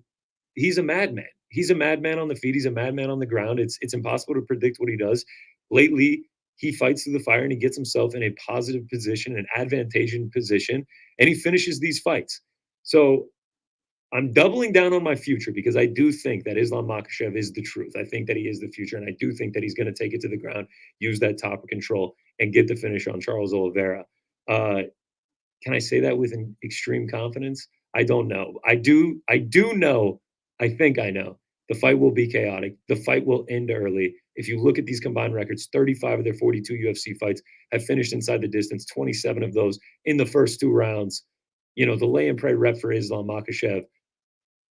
madman. He's a madman on the feet. He's a madman on the ground. It's impossible to predict what he does. Lately, he fights through the fire and he gets himself in a positive position, an advantageous position, and he finishes these fights. So I'm doubling down on my future because I do think that Islam Makhachev is the truth. I think that he is the future, and I do think that he's going to take it to the ground, use that top control, and get the finish on Charles Oliveira. Can I say that with an extreme confidence? I don't know. I do know. I think I know. The fight will be chaotic. The fight will end early. If you look at these combined records, 35 of their 42 UFC fights have finished inside the distance, 27 of those in the first two rounds. The lay and pray rep for Islam Makhachev,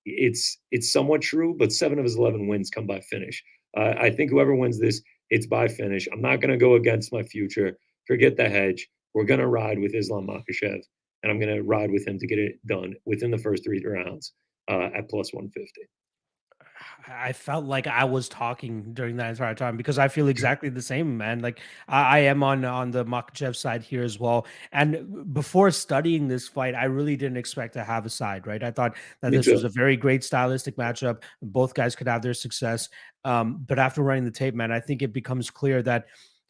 it's somewhat true, but 7 of his 11 wins come by finish. I think whoever wins this, it's by finish. I'm not going to go against my future. Forget the hedge. We're going to ride with Islam Makhachev, and I'm going to ride with him to get it done within the first 3 rounds at plus 150. I felt like I was talking during that entire time because I feel exactly the same, man. Like I am on the Makhachev side here as well. And before studying this fight, I really didn't expect to have a side, right? I thought that Me this too. was a very great stylistic matchup. Both guys could have their success. But after running the tape, man, I think it becomes clear that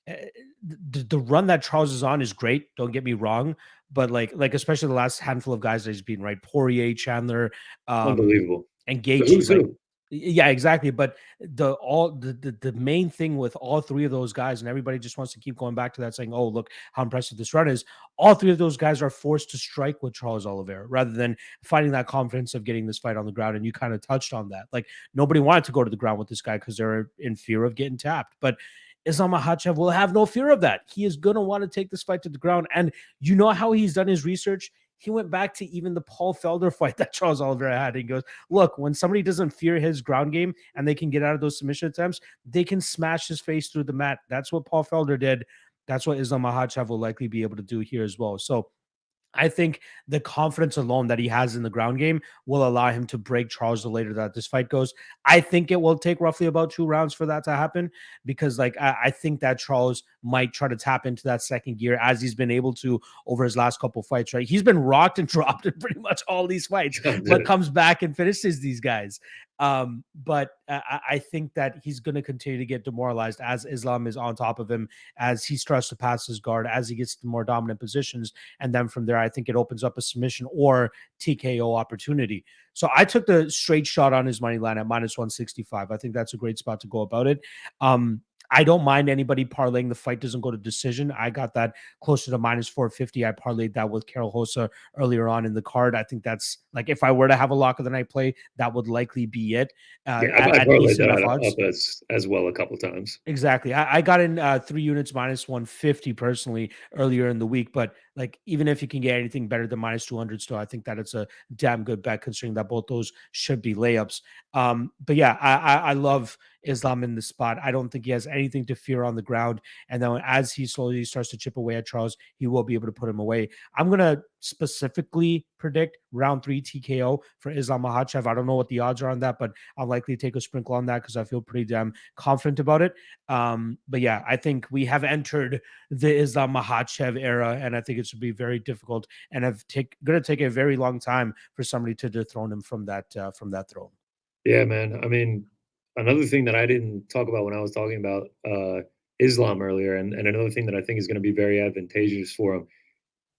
uh, the run that Charles is on is great. Don't get me wrong, but like especially the last handful of guys that he's beaten, right? Poirier, Chandler, Unbelievable. and The who's Gaethje, like. who. Yeah, exactly. But the main thing with all 3 of those guys, and everybody just wants to keep going back to that, saying, "Oh, look how impressive this run is." All 3 of those guys are forced to strike with Charles Oliveira rather than finding that confidence of getting this fight on the ground. And you kind of touched on that. Like nobody wanted to go to the ground with this guy because they're in fear of getting tapped. But Islam Makhachev will have no fear of that. He is going to want to take this fight to the ground. And you know how he's done his research? He went back to even the Paul Felder fight that Charles Oliveira had. He goes, look, when somebody doesn't fear his ground game and they can get out of those submission attempts, they can smash his face through the mat. That's what Paul Felder did. That's what Islam Makhachev will likely be able to do here as well. So I think the confidence alone that he has in the ground game will allow him to break Charles the later that this fight goes. I think it will take roughly about 2 rounds for that to happen because, like, I think that Charles might try to tap into that second gear as he's been able to over his last couple fights, right? He's been rocked and dropped in pretty much all these fights, but comes back and finishes these guys. But I think that he's going to continue to get demoralized as Islam is on top of him, as he starts to pass his guard, as he gets to more dominant positions. And then from there, I think it opens up a submission or TKO opportunity. So I took the straight shot on his money line at minus 165. I think that's a great spot to go about it. I don't mind anybody parlaying the fight doesn't go to decision. I got that closer to minus 450. I parlayed that with Karol Rosa earlier on in the card. I think that's like if I were to have a lock of the night play, that would likely be it. I At parlayed decent that enough odds. up as well a couple times. Exactly. I got in 3 units minus 150 personally earlier in the week, but like even if you can get anything better than minus 200 still, I think that it's a damn good bet considering that both those should be layups. But yeah, I love Islam in the spot. I don't think he has anything to fear on the ground. And then as he slowly starts to chip away at Charles, he will be able to put him away. I'm going to specifically predict round 3 TKO for Islam Makhachev. I don't know what the odds are on that, but I'll likely take a sprinkle on that because I feel pretty damn confident about it. But yeah, I think we have entered the Islam Makhachev era, and I think it should be very difficult and going to take a very long time for somebody to dethrone him from that throne. Yeah, man. I mean, another thing that I didn't talk about when I was talking about Islam earlier, and another thing that I think is going to be very advantageous for him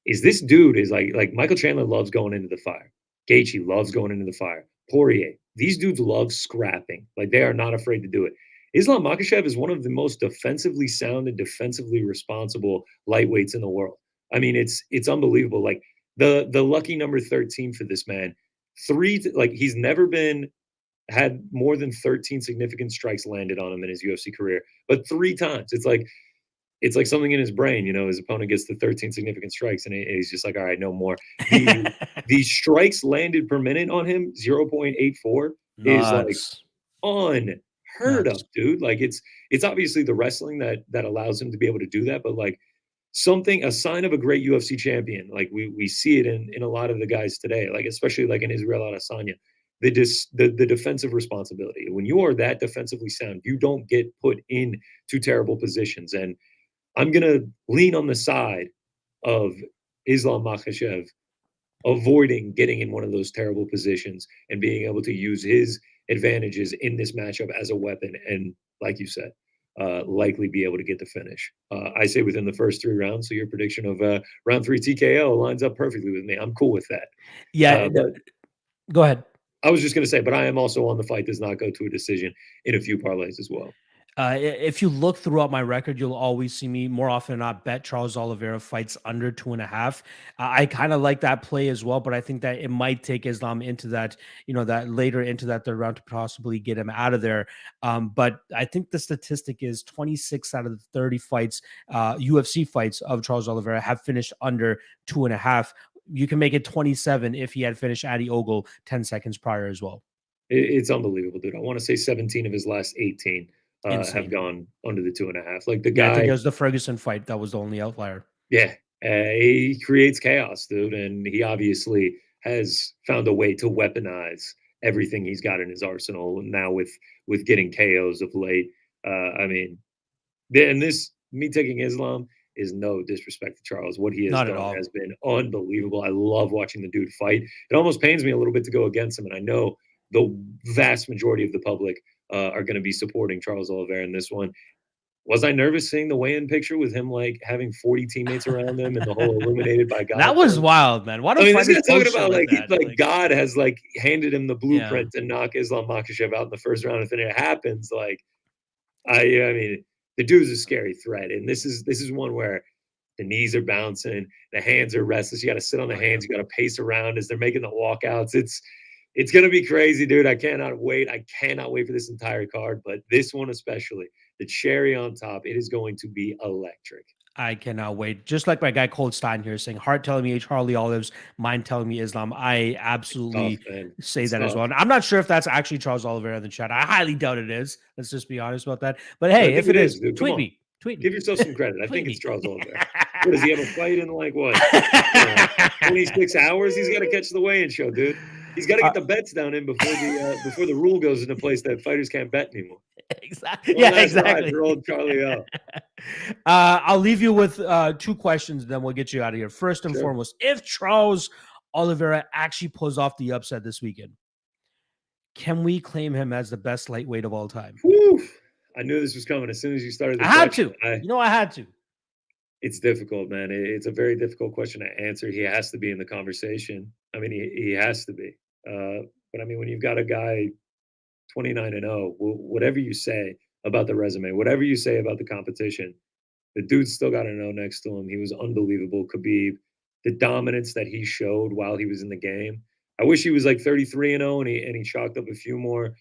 is this dude is like Michael Chandler loves going into the fire. Gaethje loves going into the fire. Poirier, these dudes love scrapping. Like they are not afraid to do it. Islam Makhachev is one of the most defensively sound and defensively responsible lightweights in the world. I mean, it's unbelievable. Like the lucky number 13 for this man. He's never had more than 13 significant strikes landed on him in his UFC career, but 3 times. It's like something in his brain, his opponent gets the 13 significant strikes and he's just like, all right, no more. The strikes landed per minute on him, 0.84, is like Nuts. unheard of, dude. Like it's obviously the wrestling that allows him to be able to do that, but like a sign of a great UFC champion. Like we see it in a lot of the guys today, like especially like in Israel Adesanya. The defensive responsibility. When you are that defensively sound, you don't get put into terrible positions. And I'm going to lean on the side of Islam Makhachev avoiding getting in one of those terrible positions and being able to use his advantages in this matchup as a weapon. And like you said, likely be able to get the finish. I say within the first 3 rounds. So your prediction of round 3 TKO lines up perfectly with me. I'm cool with that. Yeah. Go ahead. I was just going to say, but I am also on the fight does not go to a decision in a few parlays as well. If you look throughout my record, you'll always see me more often than not bet Charles Oliveira fights under 2.5. I kind of like that play as well, but I think that it might take Islam into that, that later into that third round to possibly get him out of there. But I think the statistic is 26 out of the 30 fights, UFC fights of Charles Oliveira have finished under 2.5. You can make it 27 if he had finished Adi Ogle 10 seconds prior as well. It's unbelievable, dude. I want to say 17 of his last 18 have gone under the 2.5. Like the guy, I think it was the Ferguson fight that was the only outlier. Yeah, he creates chaos, dude, and he obviously has found a way to weaponize everything he's got in his arsenal now with getting KOs of late. I mean, and me taking Islam is no disrespect to Charles. What he has done has been unbelievable. I love watching the dude fight. It almost pains me a little bit to go against him, and I know the vast majority of the public are going to be supporting Charles Oliveira in this one. Was I nervous seeing the weigh-in picture with him like having 40 teammates around him and the whole illuminated by God? That was wild, man. What this guy's talking about like God has like handed him the blueprint to knock Islam Makhachev out in the first round. If it happens, like I mean, the dude's a scary threat, and this is one where the knees are bouncing, the hands are restless. You got to sit on the hands. You got to pace around as they're making the walkouts. It's going to be crazy, dude. I cannot wait. I cannot wait for this entire card, but this one especially, the cherry on top, it is going to be electric. I cannot wait. Just like my guy Cold Stein here saying, heart telling me Charlie Olives, mind telling me Islam. I absolutely say that as well. And I'm not sure if that's actually Charles Oliveira in the chat. I highly doubt it is. Let's just be honest about that. But hey, if it is, dude, tweet me. Give yourself some credit. I think it's Charles Oliveira. What, does he have a fight in like what? 26 hours? He's got to catch the weigh-in show, dude. He's got to get the bets down in before the rule goes into place that fighters can't bet anymore. Exactly. Yeah, exactly. For old Charlie O. I'll leave you with 2 questions, then we'll get you out of here. First and foremost, if Charles Oliveira actually pulls off the upset this weekend, can we claim him as the best lightweight of all time? Whew. I knew this was coming as soon as you started. I had to. I had to. It's difficult, man. It's a very difficult question to answer. He has to be in the conversation. I mean, he has to be. But I mean, when you've got a guy 29-0, whatever you say about the resume, whatever you say about the competition, the dude's still got an O next to him. He was unbelievable. Khabib, the dominance that he showed while he was in the game. I wish he was like 33-0 and he chalked up a few more,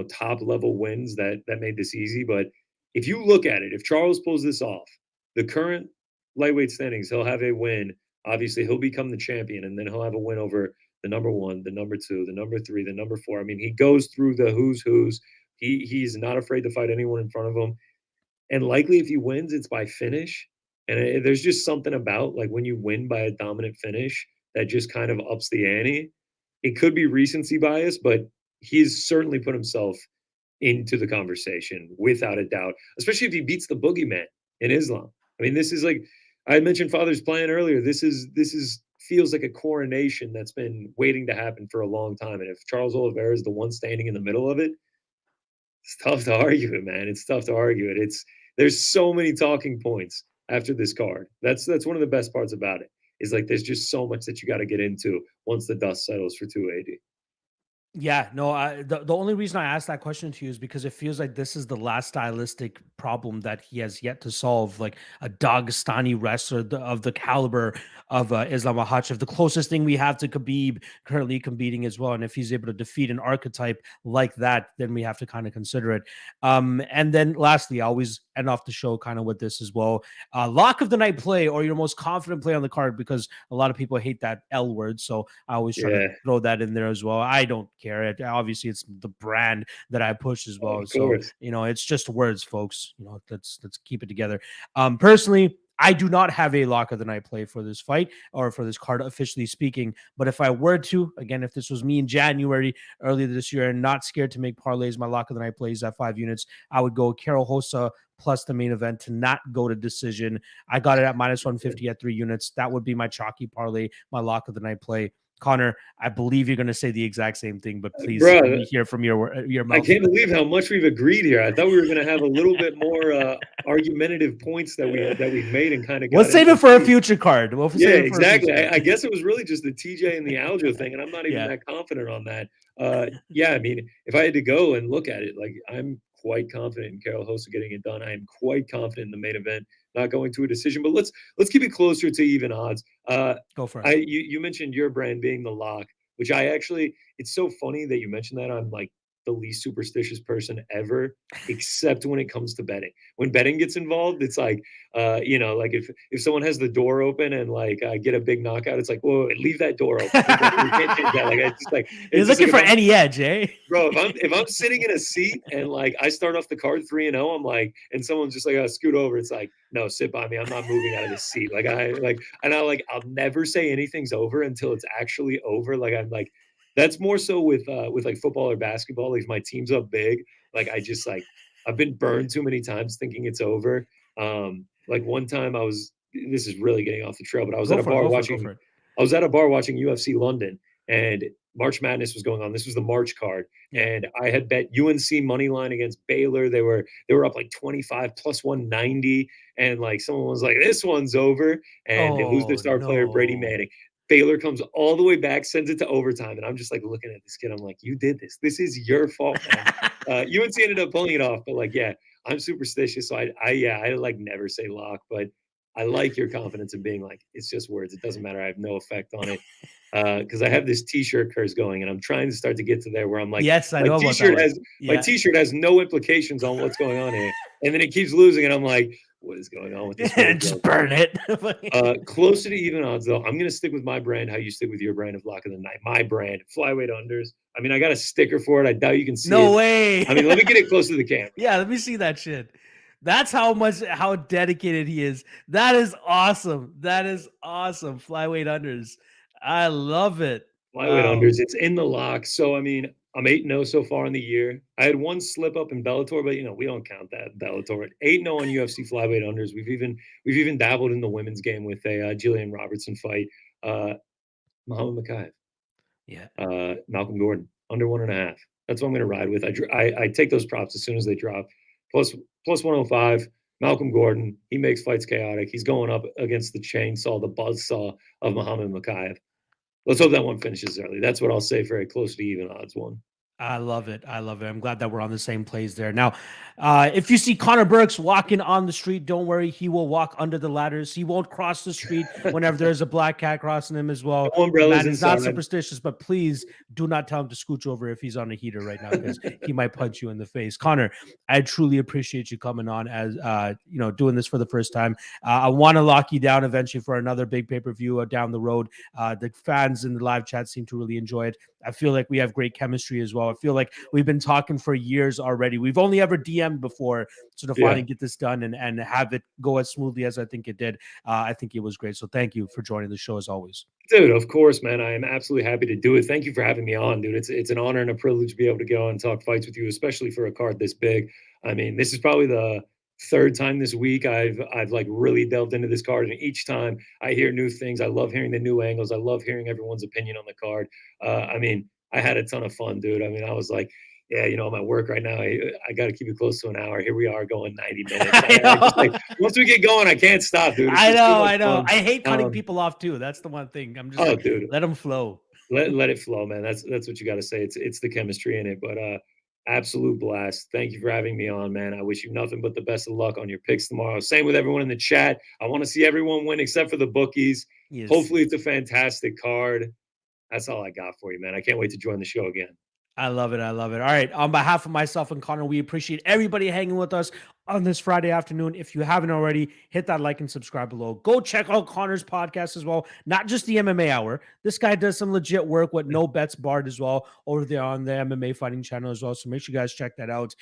top level wins that made this easy. But if you look at it, if Charles pulls this off, the current lightweight standings, he'll have a win. Obviously, he'll become the champion, and then he'll have a win over the number 1, the number 2, the number 3, the number 4. I mean, he goes through the who's. He's not afraid to fight anyone in front of him. And likely if he wins, it's by finish. And there's just something about like when you win by a dominant finish that just kind of ups the ante. It could be recency bias, but he's certainly put himself into the conversation without a doubt, especially if he beats the boogeyman in Islam. I mean, this is like, I mentioned Father's Plan earlier. This feels like a coronation that's been waiting to happen for a long time. And if Charles Oliveira is the one standing in the middle of it, it's tough to argue it, man. It's tough to argue it. There's so many talking points after this card. That's one of the best parts about it. Is like there's just so much that you got to get into once the dust settles for 280. Yeah, no, the only reason I asked that question to you is because it feels like this is the last stylistic problem that he has yet to solve. Like a Dagestani wrestler of the caliber of Islam Makhachev, the closest thing we have to Khabib currently competing as well. And if he's able to defeat an archetype like that, then we have to kind of consider it. And then lastly, I always end off the show kind of with this as well. Lock of the night play or your most confident play on the card, because a lot of people hate that L word. So I always try to Yeah, throw that in there as well. I don't care. Obviously, it's the brand that I push as well. of So course. it's just words, folks. Let's keep it together. Personally, I do not have a lock of the night play for this fight or for this card, officially speaking. But if I were to, again, if this was me in January earlier this year and not scared to make parlays, my lock of the night plays at 5 units, I would go Carol Hosa plus the main event to not go to decision. I got it at minus 150 at 3 units. That would be my chalky parlay, my lock of the night play. Connor, I believe you're going to say the exact same thing, but please let Bro, me hear from your I mouth. can't believe how much we've agreed here. I thought we were going to have a little bit more argumentative points that we've made and kind of. We'll save it for a future card. Yeah, exactly. I guess it was really just the TJ and the Aljo thing, and I'm not even that confident on that. Yeah, I mean, if I had to go and look at it, like I'm quite confident in Carol Hosa getting it done. I am quite confident in the main event not going to a decision. But let's keep it closer to even odds. Go for it. You mentioned your brand being the lock, which I actually. It's so funny that you mentioned that. I'm like the least superstitious person ever, except when it comes to betting. When betting gets involved, it's like, like if someone has the door open and like I get a big knockout, it's like, whoa, leave that door open. You can't change that. Like it's just like you're looking for any edge, eh? Bro, if I'm sitting in a seat and like I start off the card 3-0, I'm like, and someone's just like, oh, scoot over. It's like, no, sit by me. I'm not moving out of this seat. I'll never say anything's over until it's actually over. Like I'm like. That's more so with like football or basketball. Like if my team's up big, like I've been burned too many times thinking it's over. Like one time this is really getting off the trail, but I was at a bar watching UFC London and March Madness was going on. This was the March card. And I had bet UNC money line against Baylor. They were up like 25 plus 190. And like someone was like, this one's over. And they lose their star player, Brady Manning. Baylor comes all the way back, sends it to overtime, and I'm just like looking at this kid. I'm like, "You did this. This is your fault, man." UNC ended up pulling it off, but like, yeah, I'm superstitious, so I like never say lock, but I like your confidence in being like, it's just words. It doesn't matter. I have no effect on it because I have this T-shirt curse going, and I'm trying to start to get to there where I'm like, yes, I know about that. My T-shirt has no implications on what's going on here, and then it keeps losing, and I'm like. What is going on with this? Just burn it. Closer to even odds, though. I'm going to stick with my brand, how you stick with your brand of lock of the night. My brand, flyweight unders. I mean, I got a sticker for it. I doubt you can see it. No way. I mean, let me get it close to the camera. Yeah, let me see that shit. That's how dedicated he is. That is awesome. Flyweight unders. I love it. Flyweight unders. It's in the lock. So, I mean, I'm 8-0 so far in the year. I had one slip up in Bellator, but we don't count that. Bellator 8-0 on UFC flyweight unders. We've even dabbled in the women's game with a Jillian Robertson fight. Muhammad Mokaev. Yeah. Malcolm Gordon under 1.5. That's what I'm going to ride with. I take those props as soon as they drop. Plus 105. Malcolm Gordon. He makes fights chaotic. He's going up against the chainsaw, the buzzsaw of Muhammad Mokaev. Let's hope that one finishes early. That's what I'll say for a close to even odds one. I love it. I'm glad that we're on the same plays there. Now, if you see Connor Burks walking on the street, don't worry. He will walk under the ladders. He won't cross the street whenever there's a black cat crossing him as well. That is not superstitious, but please do not tell him to scooch over if he's on a heater right now because he might punch you in the face. Connor, I truly appreciate you coming on as doing this for the first time. I want to lock you down eventually for another big pay-per-view down the road. The fans in the live chat seem to really enjoy it. I feel like we have great chemistry as well. I feel like we've been talking for years already. We've only ever DM'd before, so to finally get this done and have it go as smoothly as I think it did, I think it was great. So thank you for joining the show as always. Dude, of course, man. I am absolutely happy to do it. Thank you for having me on, dude. It's an honor and a privilege to be able to go and talk fights with you, especially for a card this big. I mean, this is probably the third time this week I've like really delved into this card, and each time I hear new things. I love hearing the new angles. I love hearing everyone's opinion on the card. I mean, I had a ton of fun, dude. I mean, I was like, yeah, I'm at work right now. I got to keep it close to an hour. Here we are going 90 minutes. Once we get going, I can't stop, dude. I know. I hate cutting people off too. That's the one thing. I'm just dude, let them flow. let it flow, man. That's what you got to say. It's the chemistry in it, but absolute blast. Thank you for having me on, man. I wish you nothing but the best of luck on your picks tomorrow. Same with everyone in the chat. I want to see everyone win except for the bookies. Yes. Hopefully, it's a fantastic card. That's all I got for you, man. I can't wait to join the show again. I love it. I love it. All right. On behalf of myself and Connor, we appreciate everybody hanging with us on this Friday afternoon. If you haven't already, hit that like and subscribe below. Go check out Connor's podcast as well. Not just the MMA Hour. This guy does some legit work with No Bets Barred as well over there on the MMA Fighting channel as well. So make sure you guys check that out.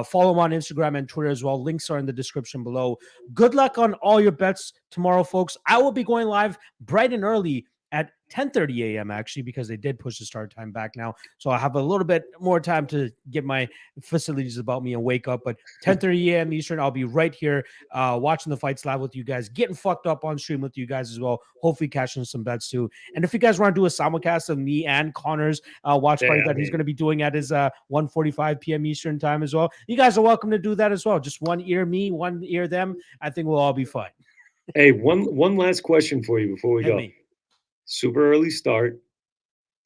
Follow him on Instagram and Twitter as well. Links are in the description below. Good luck on all your bets tomorrow, folks. I will be going live bright and early at 10:30 a.m. actually, because they did push the start time back now. So I have a little bit more time to get my facilities about me and wake up. But 10:30 a.m. Eastern, I'll be right here watching the fights live with you guys, getting fucked up on stream with you guys as well. Hopefully cashing some bets too. And if you guys want to do a simulcast of me and Connor's watch party that he's going to be doing at his 1:45 p.m. Eastern time as well, you guys are welcome to do that as well. Just one ear me, one ear them. I think we'll all be fine. Hey, one last question for you before we go. Super early start,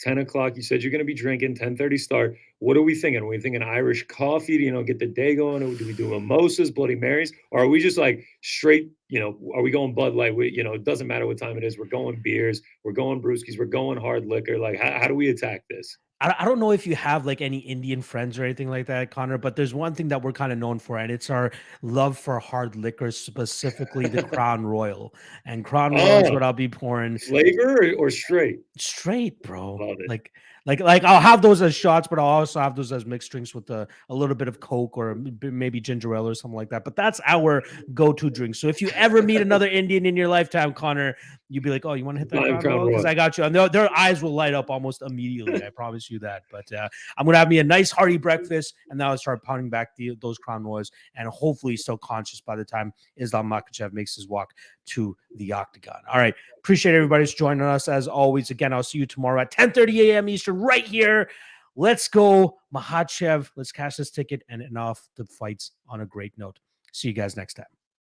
10 o'clock. You said you're going to be drinking, 10:30 start. What are we thinking? Are we thinking Irish coffee to, get the day going? Or do we do mimosas, Bloody Marys? Or are we just like straight, are we going Bud Light? It doesn't matter what time it is. We're going beers. We're going brewskis. We're going hard liquor. Like, how do we attack this? I don't know if you have like any Indian friends or anything like that, Connor, but there's one thing that we're kind of known for, and it's our love for hard liquor, specifically the Crown Royal. And Crown Royal is what I'll be pouring. Flavor or straight? Straight, bro. Love it. Like I'll have those as shots, but I'll also have those as mixed drinks with a little bit of Coke or maybe ginger ale or something like that. But that's our go-to drink. So if you ever meet another Indian in your lifetime, Connor, you'd be like, oh, you want to hit that Crown Royal? Because I got you. And their eyes will light up almost immediately. I promise you that. But I'm going to have me a nice hearty breakfast, and then I'll start pounding back those Crown Royals, and hopefully still conscious by the time Islam Makhachev makes his walk to the octagon. All right. Appreciate everybody's joining us as always. Again, I'll see you tomorrow at 10:30 a.m. Eastern right here. Let's go, Makhachev. Let's cash this ticket and end off the fights on a great note. See you guys next time.